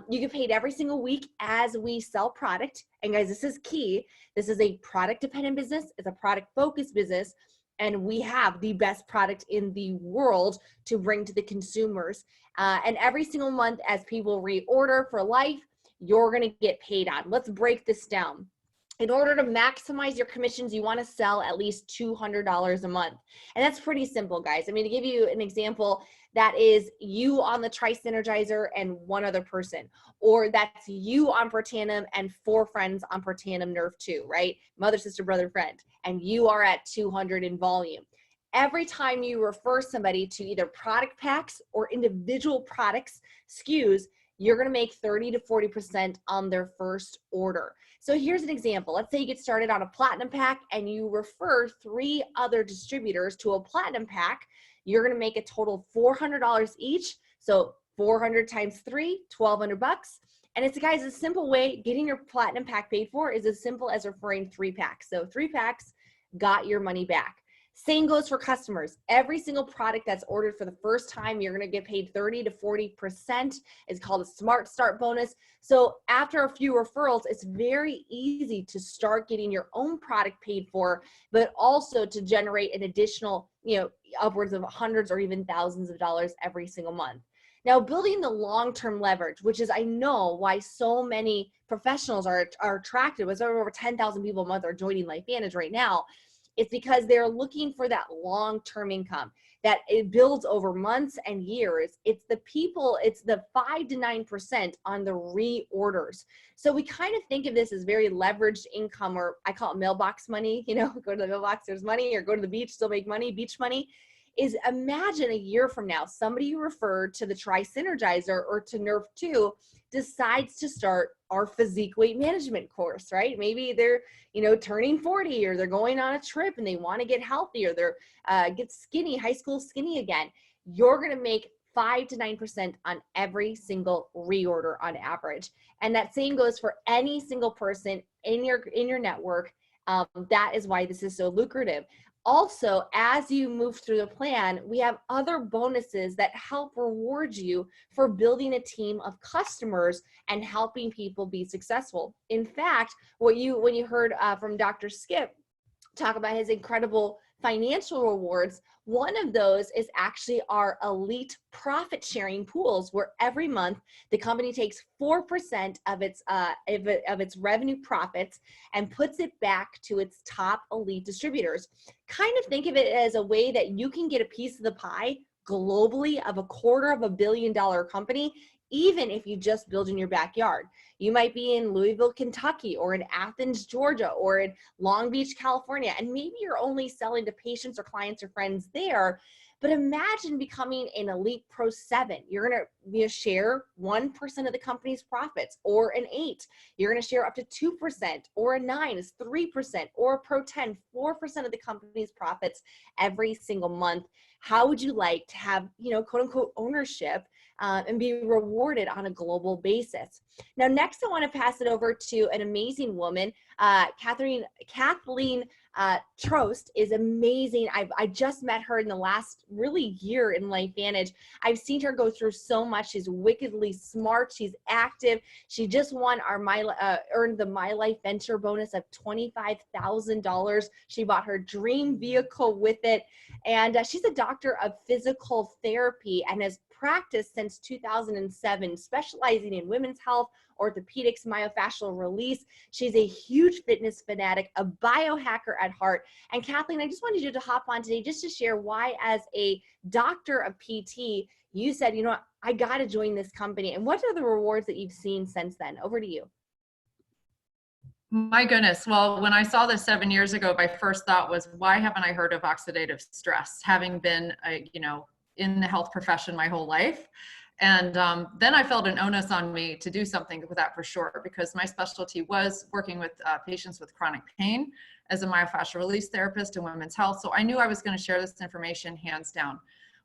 You get paid every single week as we sell product. And guys, this is key. This is a product dependent business. It's a product focused business. And we have the best product in the world to bring to the consumers. And every single month as people reorder for life, you're going to get paid on. Let's break this down. In order to maximize your commissions, you want to sell at least $200 a month. And that's pretty simple, guys. I mean, to give you an example, that is you on the Tri-Synergizer and one other person, or that's you on Protandim and 4 friends on Protandim Nerve 2, right? Mother, sister, brother, friend, and you are at 200 in volume. Every time you refer somebody to either product packs or individual products, SKUs, you're going to make 30 to 40% on their first order. So here's an example. Let's say you get started on a Platinum pack and you refer 3 other distributors to a Platinum pack. You're going to make a total of $400 each. So 400 times 3, $1,200 bucks. And it's, guys, a simple way. Getting your Platinum pack paid for is as simple as referring 3 packs. So 3 packs got your money back. Same goes for customers. Every single product that's ordered for the first time, you're going to get paid 30 to 40%. It's called a Smart Start bonus. So after a few referrals, it's very easy to start getting your own product paid for, but also to generate an additional, upwards of hundreds or even thousands of dollars every single month. Now, building the long-term leverage, which is, I know why so many professionals are attracted. It's over 10,000 people a month are joining LifeVantage right now. It's because they're looking for that long-term income that it builds over months and years. It's the people, it's the 5 to 9% on the reorders. So we kind of think of this as very leveraged income, or I call it mailbox money. Go to the mailbox, there's money, or go to the beach, still make money, beach money. Is imagine a year from now, somebody you referred to the Tri-Synergizer or to Nerve 2 decides to start our physique weight management course, right? Maybe they're, turning 40, or they're going on a trip and they want to get healthy, or they're get skinny, high school skinny again. You're going to make 5 to 9% on every single reorder on average. And that same goes for any single person in your network. That is why this is so lucrative. Also, as you move through the plan, we have other bonuses that help reward you for building a team of customers and helping people be successful. In fact, when you heard from Dr. Skip talk about his incredible financial rewards. One of those is actually our elite profit sharing pools, where every month the company takes 4% of its revenue profits and puts it back to its top elite distributors. Kind of think of it as a way that you can get a piece of the pie globally of $250 million company, even if you just build in your backyard. You might be in Louisville, Kentucky, or in Athens, Georgia, or in Long Beach, California, and maybe you're only selling to patients or clients or friends there. But imagine becoming an Elite Pro 7. You're going to share 1% of the company's profits, or an 8. You're going to share up to 2%, or a 9 is 3%, or a Pro 10, 4% of the company's profits every single month. How would you like to have, quote unquote, ownership and be rewarded on a global basis? Now, next, I want to pass it over to an amazing woman. Kathleen Trost is amazing. I just met her in the last really year in LifeVantage. I've seen her go through so much. She's wickedly smart. She's active. She just won earned the My Life Venture bonus of $25,000. She bought her dream vehicle with it. And she's a doctor of physical therapy and has practiced since 2007, specializing in women's health, orthopedics, myofascial release. She's a huge fitness fanatic, a biohacker at heart. And Kathleen, I just wanted you to hop on today just to share why, as a doctor of PT, you said, I got to join this company. And what are the rewards that you've seen since then? Over to you. My goodness. Well, when I saw this 7 years ago, my first thought was, why haven't I heard of oxidative stress, having been, in the health profession my whole life? And then I felt an onus on me to do something with that for sure, because my specialty was working with patients with chronic pain as a myofascial release therapist in women's health. So I knew I was going to share this information hands down.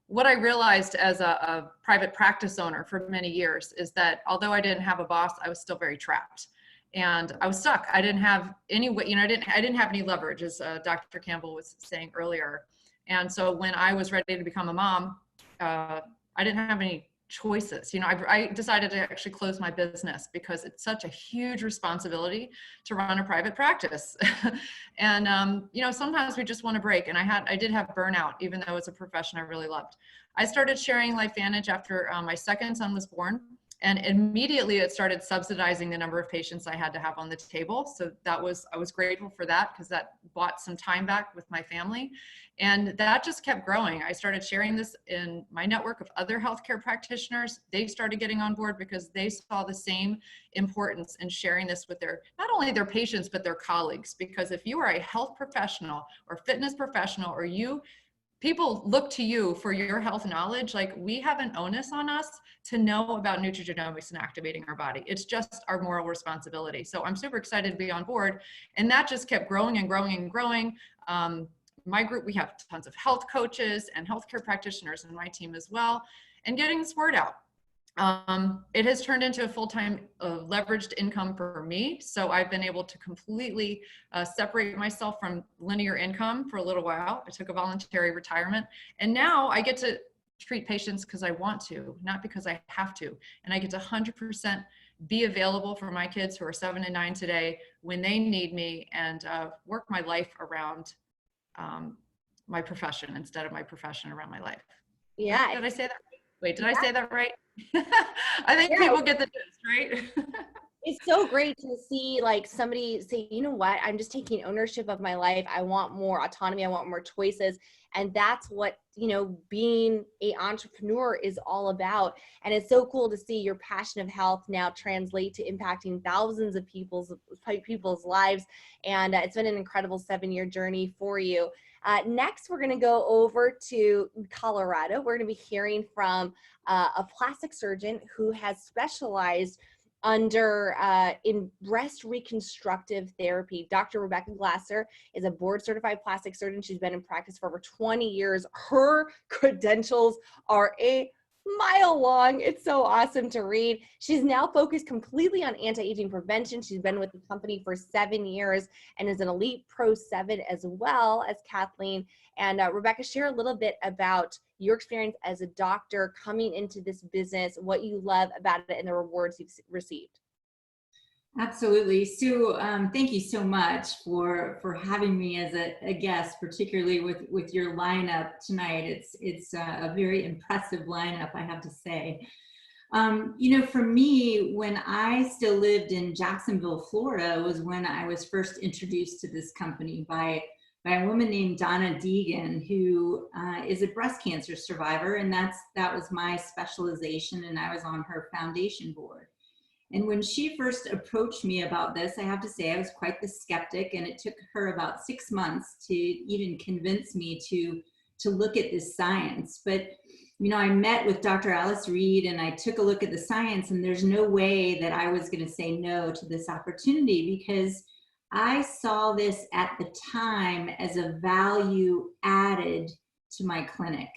What I realized as a private practice owner for many years is that although I didn't have a boss, I was still very trapped. And I was stuck. I didn't have any way, I didn't have any leverage, as Dr. Campbell was saying earlier. And so when I was ready to become a mom, I didn't have any choices. I decided to actually close my business because it's such a huge responsibility to run a private practice. And, sometimes we just want to break. And I did have burnout, even though it's a profession I really loved. I started sharing LifeVantage after my second son was born. And immediately it started subsidizing the number of patients I had to have on the table. So I was grateful for that, because that bought some time back with my family. And that just kept growing. I started sharing this in my network of other healthcare practitioners. They started getting on board because they saw the same importance in sharing this with not only their patients, but their colleagues. Because if you are a health professional or fitness professional, or people look to you for your health knowledge, like, we have an onus on us to know about nutrigenomics and activating our body. It's just our moral responsibility. So I'm super excited to be on board. And that just kept growing and growing and growing. My group, we have tons of health coaches and healthcare practitioners in my team as well, and getting this word out. It has turned into a full-time leveraged income for me. So I've been able to completely separate myself from linear income for a little while. I took a voluntary retirement, and now I get to treat patients because I want to, not because I have to. And I get to 100% be available for my kids who are 7 and 9 today when they need me, and work my life around my profession instead of my profession around my life. Yeah. Did I say that right? Wait, did I say that right? I think people get the gist, right? It's so great to see somebody say, you know what, I'm just taking ownership of my life. I want more autonomy. I want more choices. And that's what, being an entrepreneur is all about. And it's so cool to see your passion of health now translate to impacting thousands of people's lives. And it's been an incredible 7-year journey for you. Next, we're going to go over to Colorado. We're going to be hearing from a plastic surgeon who has specialized in breast reconstructive therapy. Dr. Rebecca Glasser is a board certified plastic surgeon. She's been in practice for over 20 years. Her credentials are a mile long. It's so awesome to read. She's now focused completely on anti-aging prevention. She's been with the company for 7 years and is an Elite Pro 7 as well as Kathleen. And Rebecca, share a little bit about your experience as a doctor coming into this business, what you love about it, and the rewards you've received. Absolutely. Sue, thank you so much for having me as a guest, particularly with your lineup tonight. It's a very impressive lineup, I have to say. For me, when I still lived in Jacksonville, Florida, was when I was first introduced to this company by a woman named Donna Deegan, who is a breast cancer survivor, and that was my specialization, and I was on her foundation board. And when she first approached me about this, I have to say I was quite the skeptic, and it took her about 6 months to even convince me to look at this science. But I met with Dr. Alice Reed and I took a look at the science, and there's no way that I was going to say no to this opportunity, because I saw this at the time as a value added to my clinic.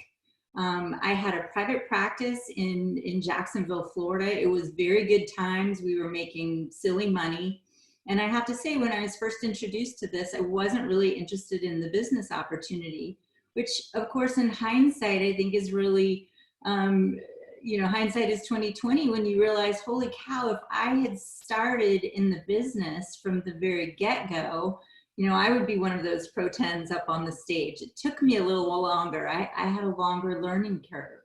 I had a private practice in Jacksonville, Florida. It was very good times. We were making silly money. And I have to say, when I was first introduced to this, I wasn't really interested in the business opportunity, which of course in hindsight, I think is really, hindsight is 2020, when you realize, holy cow, if I had started in the business from the very get-go, I would be one of those pro 10s up on the stage. It took me a little longer. I had a longer learning curve.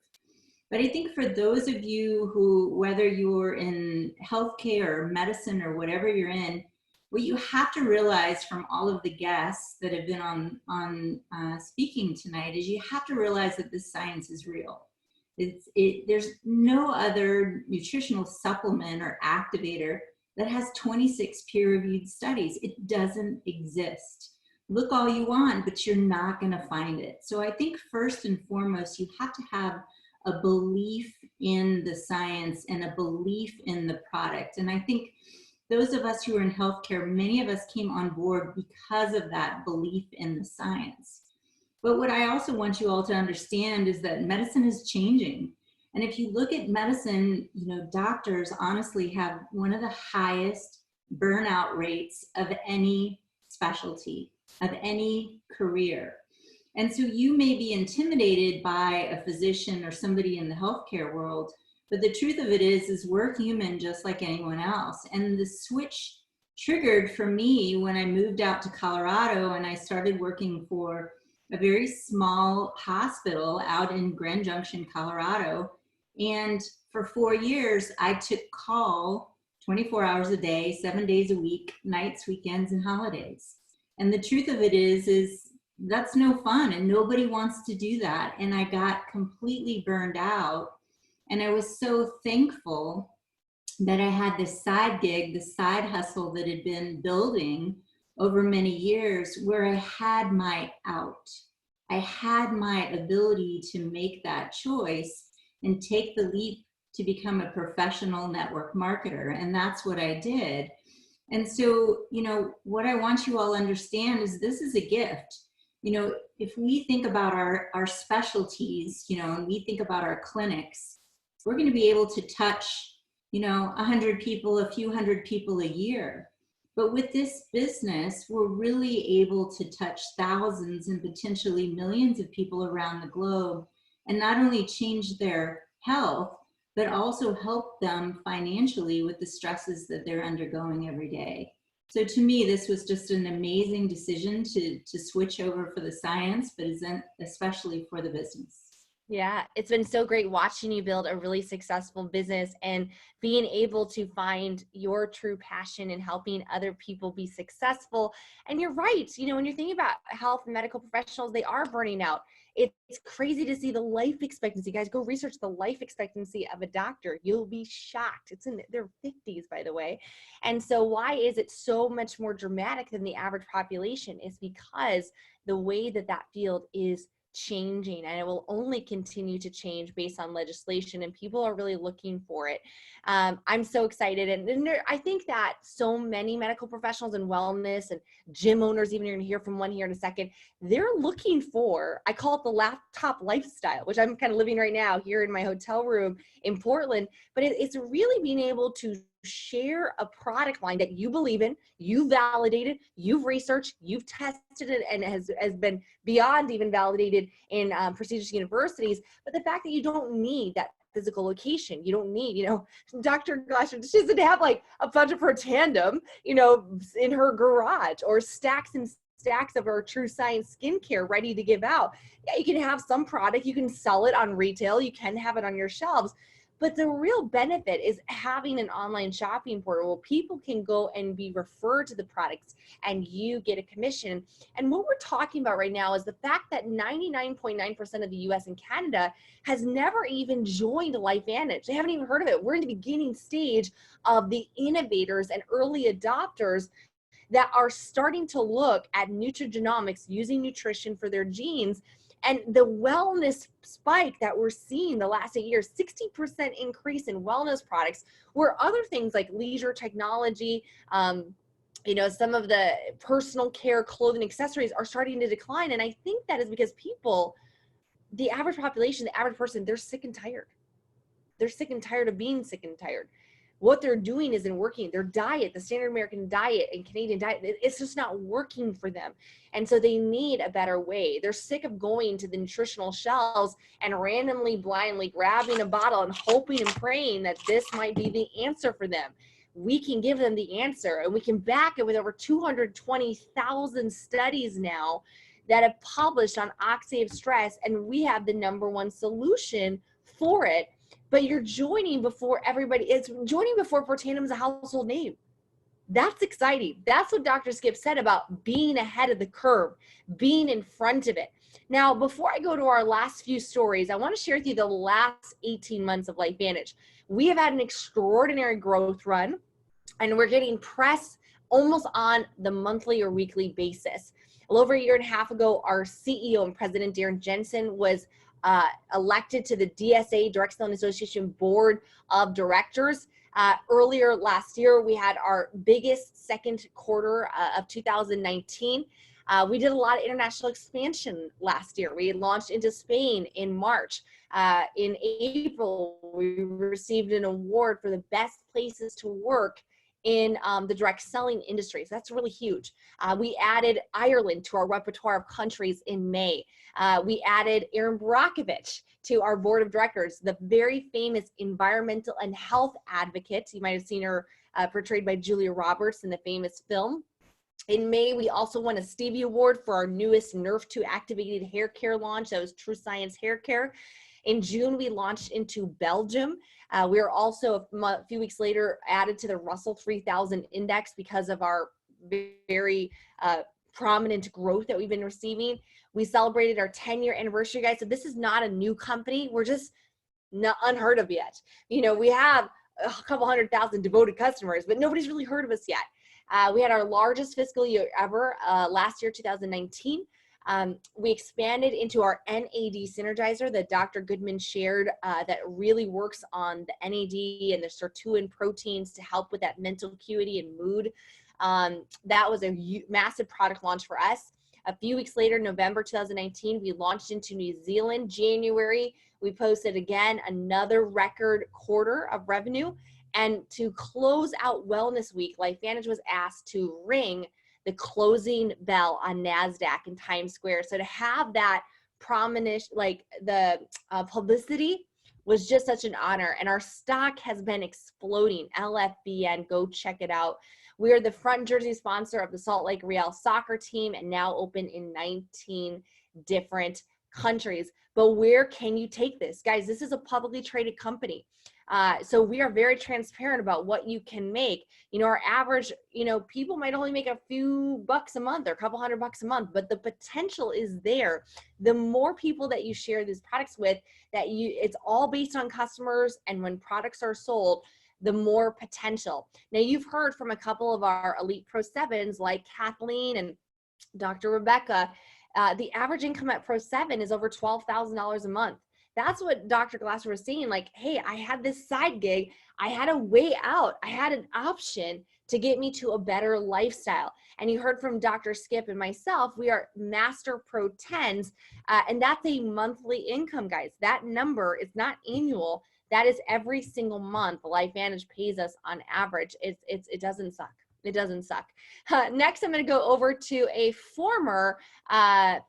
But I think for those of you who, whether you're in healthcare or medicine or whatever you're in, what you have to realize from all of the guests that have been on speaking tonight is you have to realize that this science is real. There's no other nutritional supplement or activator that has 26 peer-reviewed studies. It doesn't exist. Look all you want, but you're not going to find it. So I think first and foremost, you have to have a belief in the science and a belief in the product. And I think those of us who are in healthcare, many of us came on board because of that belief in the science. But what I also want you all to understand is that medicine is changing. And if you look at medicine, doctors honestly have one of the highest burnout rates of any specialty, of any career. And so you may be intimidated by a physician or somebody in the healthcare world, but the truth of it is we're human just like anyone else. And the switch triggered for me when I moved out to Colorado and I started working for a very small hospital out in Grand Junction, Colorado. And for 4 years, I took call 24 hours a day, 7 days a week, nights, weekends, and holidays. And the truth of it is that's no fun, and nobody wants to do that. And I got completely burned out. And I was so thankful that I had this side gig, this side hustle that had been building over many years, where I had my out. I had my ability to make that choice and take the leap to become a professional network marketer. And that's what I did. And so, what I want you all to understand is this is a gift. If we think about our specialties, and we think about our clinics, we're going to be able to touch, 100 people, a few hundred people a year. But with this business, we're really able to touch thousands and potentially millions of people around the globe, and not only change their health, but also help them financially with the stresses that they're undergoing every day. So to me, this was just an amazing decision to switch over for the science, but especially for the business. Yeah, it's been so great watching you build a really successful business and being able to find your true passion in helping other people be successful. And you're right, when you're thinking about health and medical professionals, they are burning out. It's crazy to see the life expectancy. Guys, go research the life expectancy of a doctor. You'll be shocked. It's in their 50s, by the way. And so why is it so much more dramatic than the average population? It's because the way that field is changing, and it will only continue to change based on legislation, and people are really looking for it. I'm so excited, and I think that so many medical professionals and wellness and gym owners, even you're gonna hear from one here in a second, they're looking for, I call it the laptop lifestyle, which I'm kind of living right now here in my hotel room in Portland, but it's really being able to share a product line that you believe in, you validated, you've researched, you've tested it, and has been beyond even validated in prestigious universities. But the fact that you don't need that physical location. You don't need, Dr. Glasser, she doesn't have like a bunch of her tandem, in her garage, or stacks and stacks of her True Science skincare ready to give out. Yeah, you can have some product, you can sell it on retail, you can have it on your shelves. But the real benefit is having an online shopping portal where people can go and be referred to the products and you get a commission. And what we're talking about right now is the fact that 99.9% of the US and Canada has never even joined LifeVantage. They haven't even heard of it. We're in the beginning stage of the innovators and early adopters that are starting to look at nutrigenomics, using nutrition for their genes. And the wellness spike that we're seeing the last 8 years, 60% increase in wellness products, where other things like leisure technology, some of the personal care, clothing, accessories are starting to decline. And I think that is because people, the average population, the average person, they're sick and tired. They're sick and tired of being sick and tired. What they're doing isn't working. Their diet, the standard American diet and Canadian diet, it's just not working for them. And so they need a better way. They're sick of going to the nutritional shelves and randomly, blindly grabbing a bottle and hoping and praying that this might be the answer for them. We can give them the answer, and we can back it with over 220,000 studies now that have published on oxidative stress, and we have the #1 solution for it. But you're joining before everybody. It's joining before Protandim is a household name. That's exciting. That's what Dr. Skip said about being ahead of the curve, being in front of it. Now, before I go to our last few stories, I want to share with you the last 18 months of LifeVantage. We have had an extraordinary growth run, and we're getting press almost on the monthly or weekly basis. A little over a year and a half ago, our CEO and president, Darren Jensen, was elected to the DSA, Direct Selling Association Board of Directors. Earlier last year, we had our biggest second quarter of 2019. We did a lot of international expansion last year. We launched into Spain in March. In April, we received an award for the best places to work in the direct selling industry. So that's really huge. We added Ireland to our repertoire of countries in May. We added Erin Brockovich to our board of directors, the very famous environmental and health advocate. You might have seen her portrayed by Julia Roberts in the famous film. In May, we also won a Stevie Award for our newest Nerf2 activated hair care launch. That was True Science Hair Care. In June, we launched into Belgium. We are also a few weeks later added to the Russell 3000 index because of our very prominent growth that we've been receiving. We celebrated our 10-year anniversary, guys. So this is not a new company. We're just not unheard of yet. We have a couple 100,000 devoted customers, but nobody's really heard of us yet. We had our largest fiscal year ever last year, 2019. We expanded into our NAD synergizer that Dr. Goodman shared that really works on the NAD and the sirtuin proteins to help with that mental acuity and mood. That was a massive product launch for us. A few weeks later, November 2019, we launched into New Zealand. January, we posted again another record quarter of revenue. And to close out Wellness Week, LifeVantage was asked to ring the closing bell on NASDAQ in Times Square. So to have that prominent, like the publicity was just such an honor. And our stock has been exploding. LFBN, go check it out. We are the front jersey sponsor of the Salt Lake Real soccer team and now open in 19 different countries. But where can you take this? Guys, this is a publicly traded company. So we are very transparent about what you can make. Our average, people might only make a few bucks a month or a couple $100 a month, but the potential is there. The more people that you share these products with, it's all based on customers, and when products are sold, the more potential. Now, you've heard from a couple of our Elite Pro 7s like Kathleen and Dr. Rebecca. The average income at Pro 7 is over $12,000 a month. That's what Dr. Glasser was saying, like, hey, I had this side gig. I had a way out. I had an option to get me to a better lifestyle. And you heard from Dr. Skip and myself, we are Master Pro 10s, and that's a monthly income, guys. That number is not annual. That is every single month. LifeVantage pays us on average. It doesn't suck. It doesn't suck. Next, I'm going to go over to a former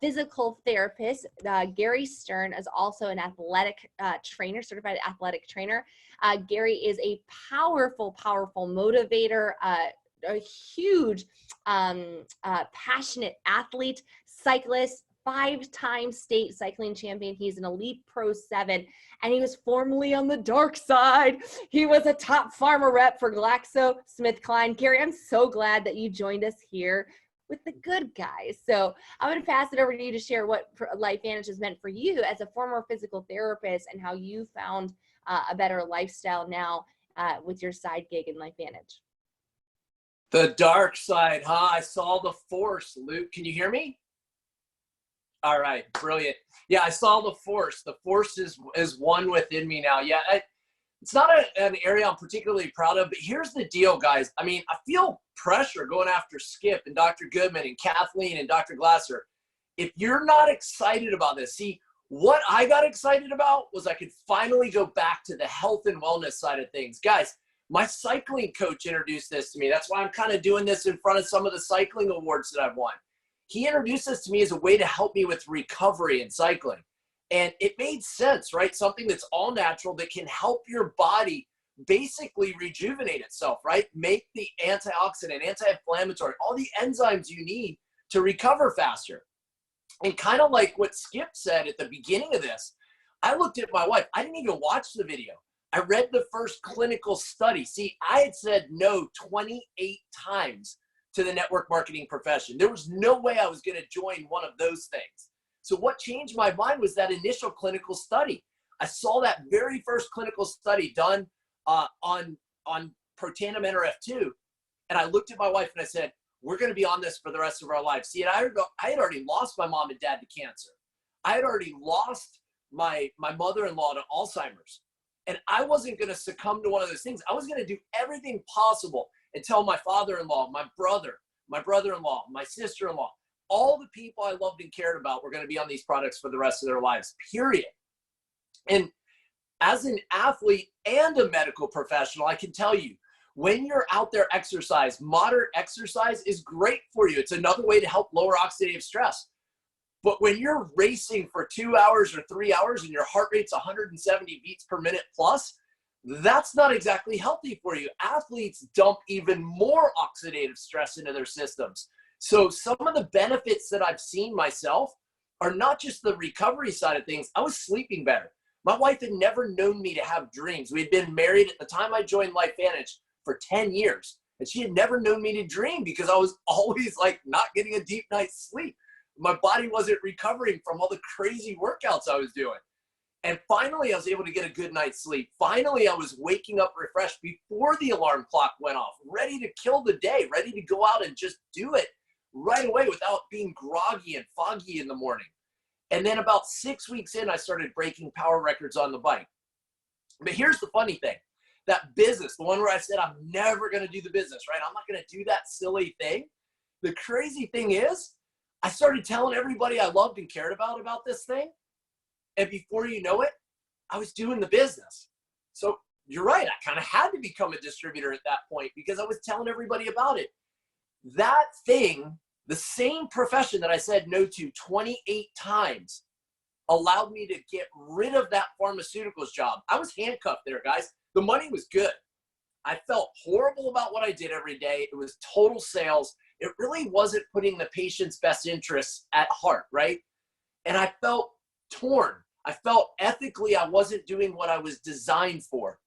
physical therapist. Gary Stern is also an athletic trainer, certified athletic trainer. Gary is a powerful, powerful motivator, a huge, passionate athlete, cyclist, 5-time state cycling champion. He's an elite pro 7, and he was formerly on the dark side. He was a top pharma rep for GlaxoSmithKline. Gary, I'm so glad that you joined us here with the good guys. So I'm going to pass it over to you to share what LifeVantage has meant for you as a former physical therapist and how you found a better lifestyle now with your side gig in LifeVantage. The dark side, huh? I saw the force. Luke, can you hear me? All right, brilliant. Yeah, I saw the force. The force is one within me now. Yeah, it's not an area I'm particularly proud of, but here's the deal, guys. I mean, I feel pressure going after Skip and Dr. Goodman and Kathleen and Dr. Glasser. If you're not excited about this, see, what I got excited about was I could finally go back to the health and wellness side of things. Guys, my cycling coach introduced this to me. That's why I'm kind of doing this in front of some of the cycling awards that I've won. He introduced this to me as a way to help me with recovery in cycling. And it made sense, right? Something that's all natural that can help your body basically rejuvenate itself, right? Make the antioxidant, anti-inflammatory, all the enzymes you need to recover faster. And kind of like what Skip said at the beginning of this, I looked at my wife. I didn't even watch the video. I read the first clinical study. See, I had said no 28 times to the network marketing profession. There was no way I was going to join one of those things. So what changed my mind was that initial clinical study. I saw that very first clinical study done on Protandim NRF2. And I looked at my wife and I said, we're going to be on this for the rest of our lives. See, and I had already lost my mom and dad to cancer. I had already lost my mother-in-law to Alzheimer's. And I wasn't going to succumb to one of those things. I was going to do everything possible and tell my father-in-law, my brother, my brother-in-law, my sister-in-law, all the people I loved and cared about were going to be on these products for the rest of their lives, period. And as an athlete and a medical professional, I can tell you, when you're out there exercise, moderate exercise is great for you. It's another way to help lower oxidative stress. But when you're racing for 2 hours or 3 hours and your heart rate's 170 beats per minute plus, that's not exactly healthy for you. Athletes dump even more oxidative stress into their systems. So some of the benefits that I've seen myself are not just the recovery side of things. I was sleeping better. My wife had never known me to have dreams. We had been married at the time I joined LifeVantage for 10 years. And she had never known me to dream because I was always like not getting a deep night's sleep. My body wasn't recovering from all the crazy workouts I was doing. And finally, I was able to get a good night's sleep. Finally, I was waking up refreshed before the alarm clock went off, ready to kill the day, ready to go out and just do it right away without being groggy and foggy in the morning. And then about 6 weeks in, I started breaking power records on the bike. But here's the funny thing. That business, the one where I said I'm never going to do the business, right? I'm not going to do that silly thing. The crazy thing is, I started telling everybody I loved and cared about this thing. And before you know it, I was doing the business. So you're right. I kind of had to become a distributor at that point because I was telling everybody about it. That thing, the same profession that I said no to 28 times, allowed me to get rid of that pharmaceuticals job. I was handcuffed there, guys. The money was good. I felt horrible about what I did every day. It was total sales. It really wasn't putting the patient's best interests at heart, right? And I felt torn. I felt ethically I wasn't doing what I was designed for.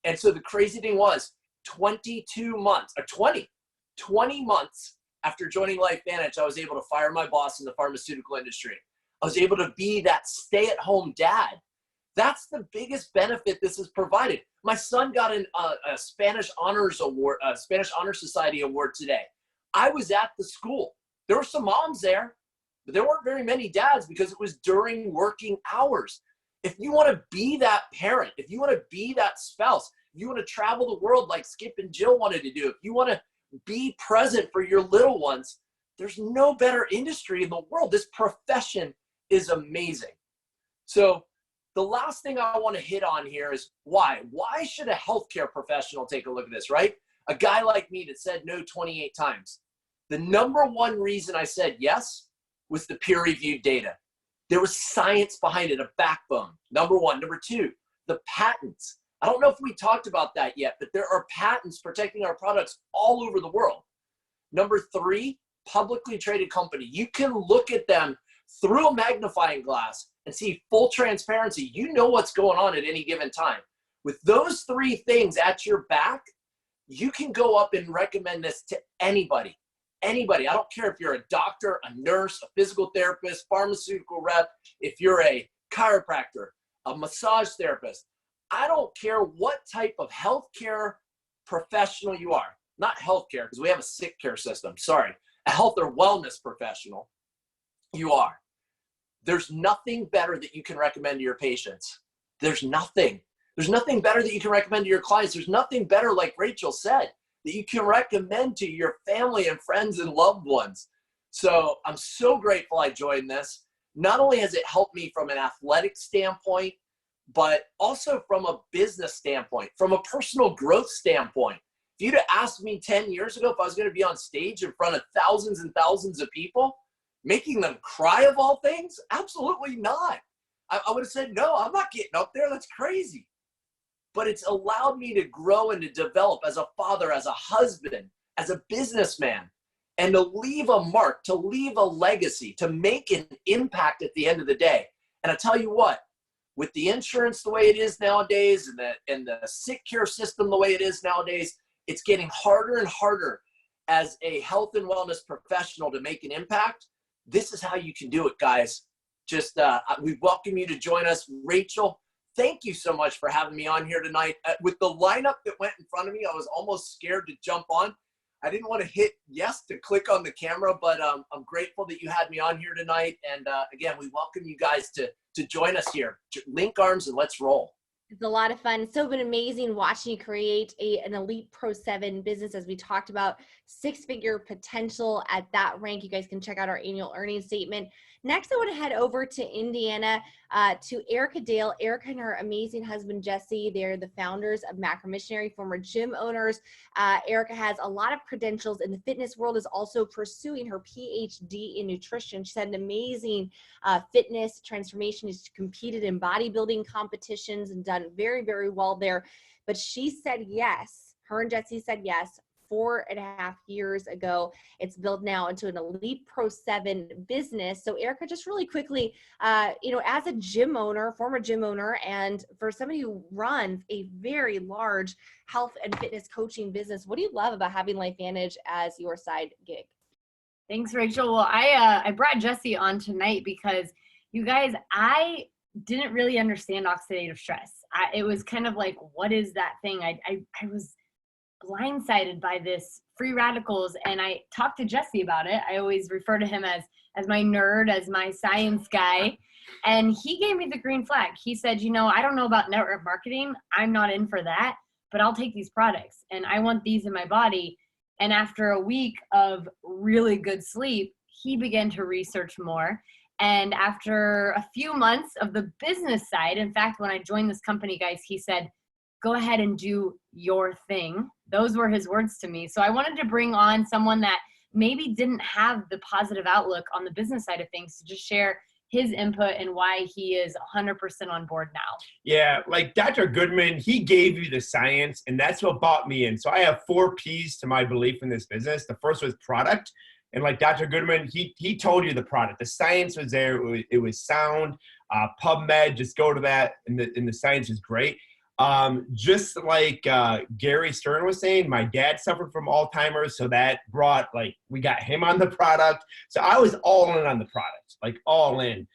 And so the crazy thing was 22 months, or 20 months after joining LifeVantage, I was able to fire my boss in the pharmaceutical industry. I was able to be that stay-at-home dad. That's the biggest benefit this has provided. My son got a Spanish Honors Award, a Spanish Honor Society Award today. I was at the school. There were some moms there, but there weren't very many dads because it was during working hours. If you want to be that parent, if you want to be that spouse, if you want to travel the world like Skip and Jill wanted to do, if you want to be present for your little ones, there's no better industry in the world. This profession is amazing. So the last thing I want to hit on here is why? Why should a healthcare professional take a look at this, right? A guy like me that said no 28 times. The number one reason I said yes was the peer-reviewed data. There was science behind it, a backbone. Number one. Number two, the patents. I don't know if we talked about that yet, but there are patents protecting our products all over the world. Number three, publicly traded company. You can look at them through a magnifying glass and see full transparency. You know what's going on at any given time. With those three things at your back, you can go up and recommend this to anybody. Anybody. I don't care if you're a doctor, a nurse, a physical therapist, pharmaceutical rep, if you're a chiropractor, a massage therapist. I don't care what type of healthcare professional you are. Not healthcare, because we have a sick care system. Sorry. A health or wellness professional you are. There's nothing better that you can recommend to your patients. There's nothing. There's nothing better that you can recommend to your clients. There's nothing better, like Rachel said, that you can recommend to your family and friends and loved ones. So I'm so grateful I joined this. Not only has it helped me from an athletic standpoint, but also from a business standpoint, from a personal growth standpoint. If you'd have asked me 10 years ago if I was going to be on stage in front of thousands and thousands of people, making them cry of all things, absolutely not. I would have said, no, I'm not getting up there. That's crazy. But it's allowed me to grow and to develop as a father, as a husband, as a businessman, and to leave a mark, to leave a legacy, to make an impact at the end of the day. And I tell you what, with the insurance the way it is nowadays and the sick care system the way it is nowadays, it's getting harder and harder as a health and wellness professional to make an impact. This is how you can do it, guys. Just we welcome you to join us. Rachel, thank you so much for having me on here tonight. With the lineup that went in front of me, I was almost scared to jump on. I didn't want to hit yes to click on the camera, but I'm grateful that you had me on here tonight. And again, we welcome you guys to join us here. Link arms and let's roll. It's a lot of fun. It's so been amazing watching you create an elite Pro 7 business, as we talked about, 6-figure potential at that rank. You guys can check out our annual earnings statement. Next, I want to head over to Indiana to Erica Dale. Erica and her amazing husband, Jesse, they're the founders of Macro Missionary, former gym owners. Erica has a lot of credentials in the fitness world, is also pursuing her PhD in nutrition. She's had an amazing fitness transformation. She's competed in bodybuilding competitions and done very, very well there. But she said yes. Her and Jesse said yes 4.5 years ago. It's built now into an elite Pro 7 business. So Erica, just really quickly, as a gym owner, former gym owner, and for somebody who runs a very large health and fitness coaching business, what do you love about having LifeVantage as your side gig? Thanks, Rachel. Well, I brought Jesse on tonight because you guys, I didn't really understand oxidative stress. It was kind of like, what is that thing? I was blindsided by this free radicals, and I talked to Jesse about it. I always refer to him as my nerd, as my science guy, and he gave me the green flag. He said, I don't know about network marketing. I'm not in for that, but I'll take these products, and I want these in my body. And after a week of really good sleep, he began to research more. And after a few months of the business side, in fact, when I joined this company, guys, he said, go ahead and do your thing. Those were his words to me. So I wanted to bring on someone that maybe didn't have the positive outlook on the business side of things to just share his input and why he is 100% on board now. Yeah, like Dr. Goodman, he gave you the science, and that's what bought me in. So I have 4 P's to my belief in this business. The first was product. And like Dr. Goodman, he told you the product. The science was there. It was sound. PubMed, just go to that, and the science is great. Just like Gary Stern was saying, my dad suffered from Alzheimer's, so that brought, we got him on the product. So I was all in on the product, all in.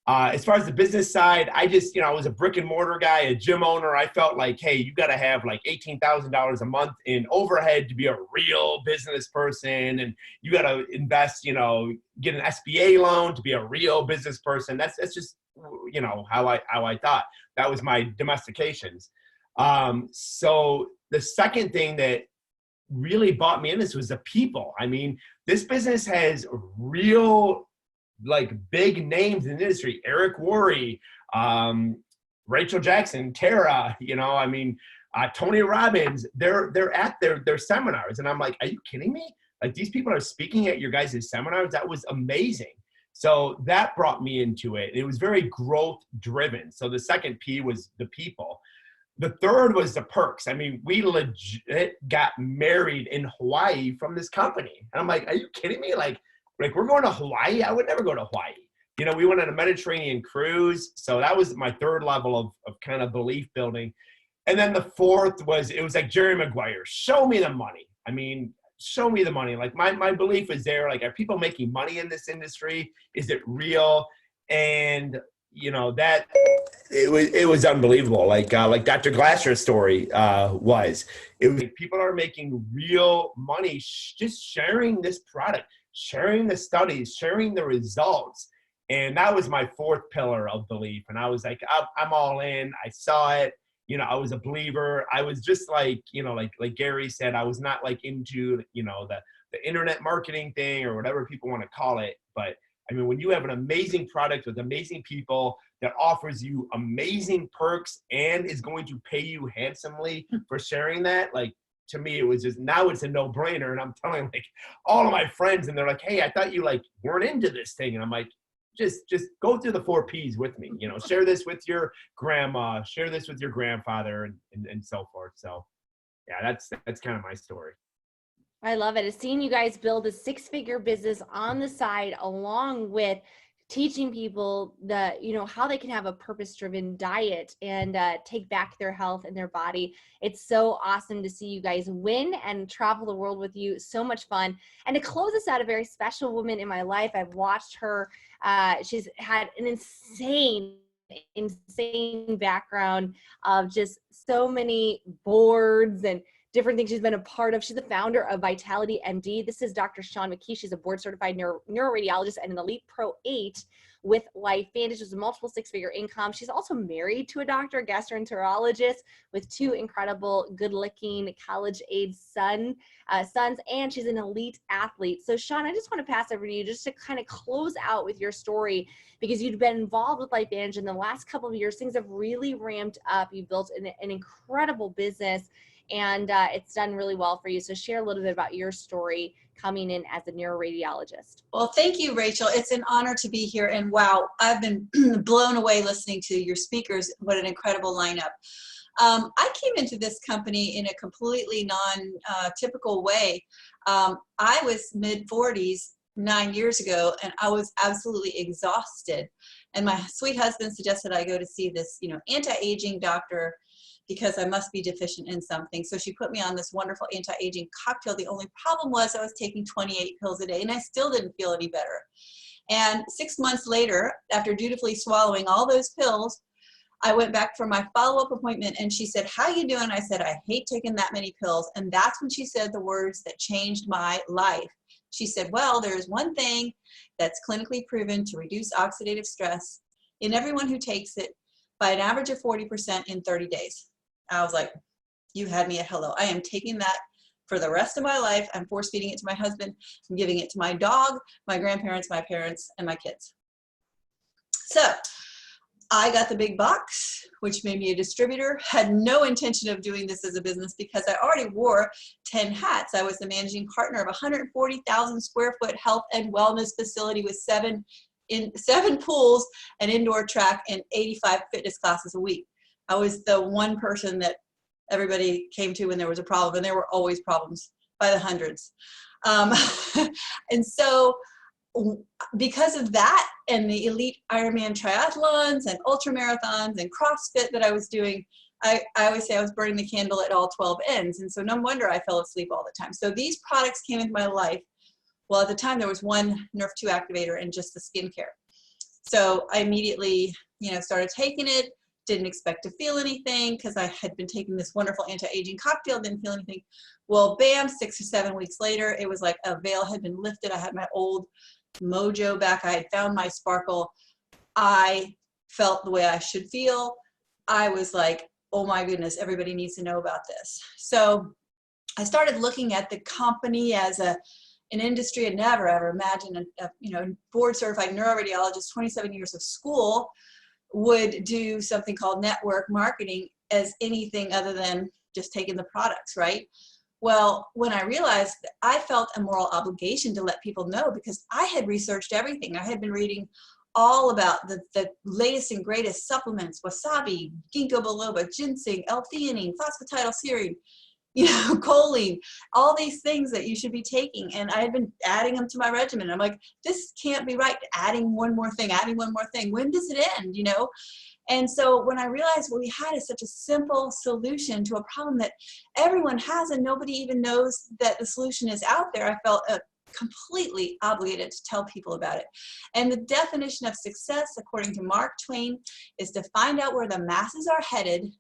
As far as the business side, I just, I was a brick and mortar guy, a gym owner. I felt like, hey, you got to have $18,000 a month in overhead to be a real business person. And you got to invest, get an SBA loan to be a real business person. That's just, how I thought. That was my domestications. So the second thing that really bought me in this was the people. I mean, this business has real, big names in the industry. Eric Worre, Rachel Jackson, Tara, Tony Robbins, they're at their seminars. And I'm like, are you kidding me? Like, these people are speaking at your guys' seminars? That was amazing. So that brought me into it. It was very growth driven. So the second P was the people. The third was the perks. I mean, we legit got married in Hawaii from this company. And I'm like, are you kidding me? Like we're going to Hawaii? I would never go to Hawaii. You know, we went on a Mediterranean cruise. So that was my third level of kind of belief building. And then the fourth was, it was like Jerry Maguire, show me the money. I mean, show me the money. Like my belief is there. Like, are people making money in this industry? Is it real? And you know, that it was unbelievable. Like Dr. Glasser's story was. It was like, people are making real money just sharing this product, sharing the studies, sharing the results. And that was my fourth pillar of belief. And I was like, I'm all in. I saw it. You know, I was a believer. I was just like, you know, like Gary said, I was not like into, you know, the internet marketing thing or whatever people want to call it. But I mean, when you have an amazing product with amazing people that offers you amazing perks and is going to pay you handsomely for sharing that, like, to me, it was just, now it's a no-brainer. And I'm telling like all of my friends, and they're like, hey, I thought you like weren't into this thing. And I'm like, just go through the 4 Ps with me, you know, share this with your grandma, share this with your grandfather, and so forth. So yeah, that's kind of my story. I love it. It's seeing you guys build a 6-figure business on the side, along with teaching people how they can have a purpose-driven diet and take back their health and their body. It's so awesome to see you guys win and travel the world with you. So much fun. And to close us out, a very special woman in my life. I've watched her. She's had an insane background of just so many boards and different things she's been a part of. She's the founder of Vitality MD. This is Dr. Shawn McKee. She's a board certified neuroradiologist and an Elite Pro 8 with LifeVantage, which is a multiple 6-figure income. She's also married to a doctor, a gastroenterologist, with 2 incredible, good-looking college-age sons, and she's an elite athlete. So Shawn, I just want to pass over to you just to kind of close out with your story, because you've been involved with LifeVantage in the last couple of years. Things have really ramped up. You built an incredible business, and it's done really well for you. So share a little bit about your story coming in as a neuroradiologist. Well, thank you, Rachel. It's an honor to be here. And wow, I've been blown away listening to your speakers. What an incredible lineup. I came into this company in a completely non-typical way. I was mid-40s 9 years ago, and I was absolutely exhausted. And my sweet husband suggested I go to see this, anti-aging doctor, because I must be deficient in something. So she put me on this wonderful anti-aging cocktail. The only problem was I was taking 28 pills a day, and I still didn't feel any better. And 6 months later, after dutifully swallowing all those pills, I went back for my follow-up appointment, and she said, how you doing? I said, I hate taking that many pills. And that's when she said the words that changed my life. She said, well, there's one thing that's clinically proven to reduce oxidative stress in everyone who takes it by an average of 40% in 30 days. I was like, you had me at hello. I am taking that for the rest of my life. I'm force feeding it to my husband. I'm giving it to my dog, my grandparents, my parents, and my kids. So I got the big box, which made me a distributor. Had no intention of doing this as a business because I already wore 10 hats. I was the managing partner of a 140,000 square foot health and wellness facility with 7 pools, an indoor track, and 85 fitness classes a week. I was the one person that everybody came to when there was a problem, and there were always problems by the hundreds. And so because of that and the elite Ironman triathlons and ultra marathons and CrossFit that I was doing, I always say I was burning the candle at all 12 ends. And so no wonder I fell asleep all the time. So these products came into my life. Well, at the time there was one Nerf2 activator and just the skincare. So I immediately, started taking it. Didn't expect to feel anything because I had been taking this wonderful anti-aging cocktail, didn't feel anything. Well, bam, 6 or 7 weeks later, it was like a veil had been lifted. I had my old mojo back. I had found my sparkle. I felt the way I should feel. I was like, oh my goodness, everybody needs to know about this. So I started looking at the company as an industry. I'd never ever imagined a board certified neuroradiologist, 27 years of school, would do something called network marketing as anything other than just taken the products, right? Well, when I realized, I felt a moral obligation to let people know, because I had researched everything. I had been reading all about the latest and greatest supplements: wasabi, ginkgo biloba, ginseng, L-theanine, phosphatidylserine, choline, all these things that you should be taking. And I had been adding them to my regimen. I'm like, this can't be right. Adding one more thing, adding one more thing. When does it end, And so when I realized what we had is such a simple solution to a problem that everyone has and nobody even knows that the solution is out there, I felt completely obligated to tell people about it. And the definition of success, according to Mark Twain, is to find out where the masses are headed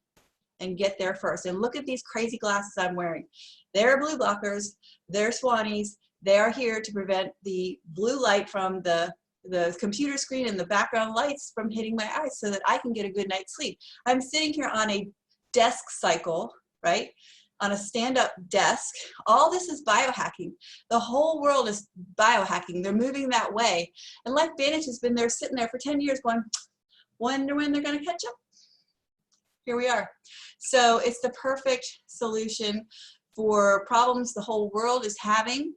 and get there first. And look at these crazy glasses I'm wearing. They're blue blockers, they're Swannies. They are here to prevent the blue light from the computer screen and the background lights from hitting my eyes, so that I can get a good night's sleep. I'm sitting here on a desk cycle, right? On a stand-up desk. All this is biohacking. The whole world is biohacking. They're moving that way. And LifeVantage has been there, sitting there for 10 years going, wonder when they're going to catch up. Here we are. So it's the perfect solution for problems the whole world is having.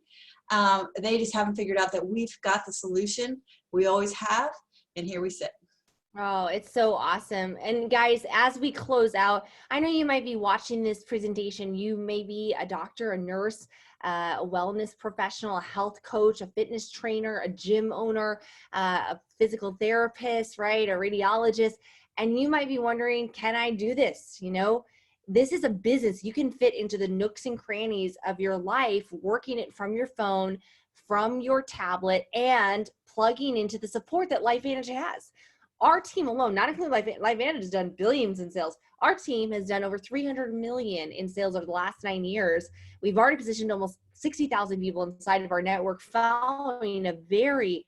They just haven't figured out that we've got the solution. We always have, and here we sit. Oh, it's so awesome. And guys, as we close out, I know you might be watching this presentation. You may be a doctor, a nurse, a wellness professional, a health coach, a fitness trainer, a gym owner, a physical therapist, right? A radiologist. And you might be wondering, can I do this? This is a business. You can fit into the nooks and crannies of your life, working it from your phone, from your tablet, and plugging into the support that LifeVantage has. Our team alone, not including LifeVantage, has done billions in sales. Our team has done over 300 million in sales over the last 9 years. We've already positioned almost 60,000 people inside of our network, following a very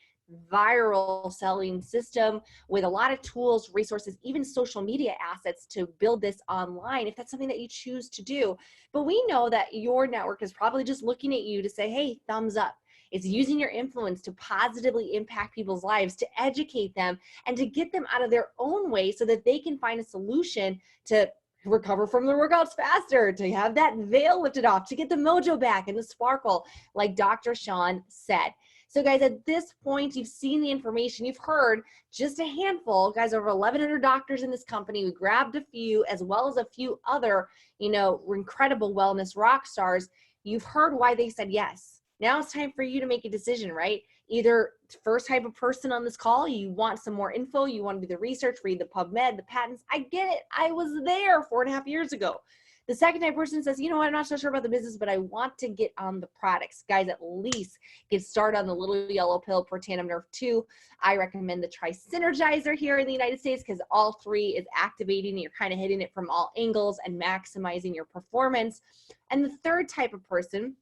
viral selling system with a lot of tools, resources, even social media assets to build this online, if that's something that you choose to do. But we know that your network is probably just looking at you to say, hey, thumbs up. It's using your influence to positively impact people's lives, to educate them, and to get them out of their own way so that they can find a solution to recover from the workouts faster, to have that veil lifted off, to get the mojo back and the sparkle, like Dr. Sean said. So guys, at this point, you've seen the information, you've heard just a handful, guys, over 1,100 doctors in this company. We grabbed a few, as well as a few other, incredible wellness rock stars. You've heard why they said yes. Now it's time for you to make a decision, right? Either first type of person on this call, you want some more info, you want to do the research, read the PubMed, the patents. I get it. I was there 4.5 years ago. The second type person says, I'm not so sure about the business, but I want to get on the products. Guys, at least get started on the little yellow pill, Protandim Nerve 2. I recommend the Tri-Synergizer here in the United States, because all three is activating. You're kind of hitting it from all angles and maximizing your performance. And the third type of person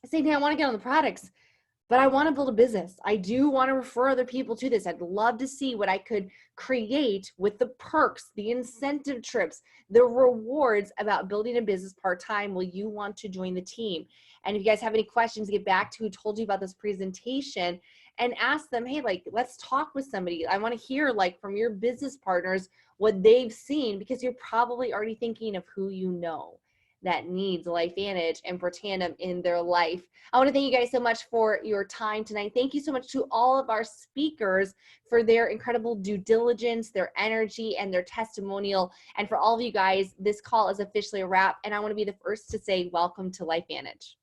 is saying, hey, I want to get on the products, but I want to build a business. I do want to refer other people to this. I'd love to see what I could create with the perks, the incentive trips, the rewards about building a business part-time. Will you want to join the team? And if you guys have any questions, get back to who told you about this presentation and ask them, hey, let's talk with somebody. I want to hear from your business partners what they've seen, because you're probably already thinking of who you know that needs LifeVantage and Protandim in their life. I want to thank you guys so much for your time tonight. Thank you so much to all of our speakers for their incredible due diligence, their energy, and their testimonial. And for all of you guys, this call is officially a wrap, and I want to be the first to say welcome to LifeVantage.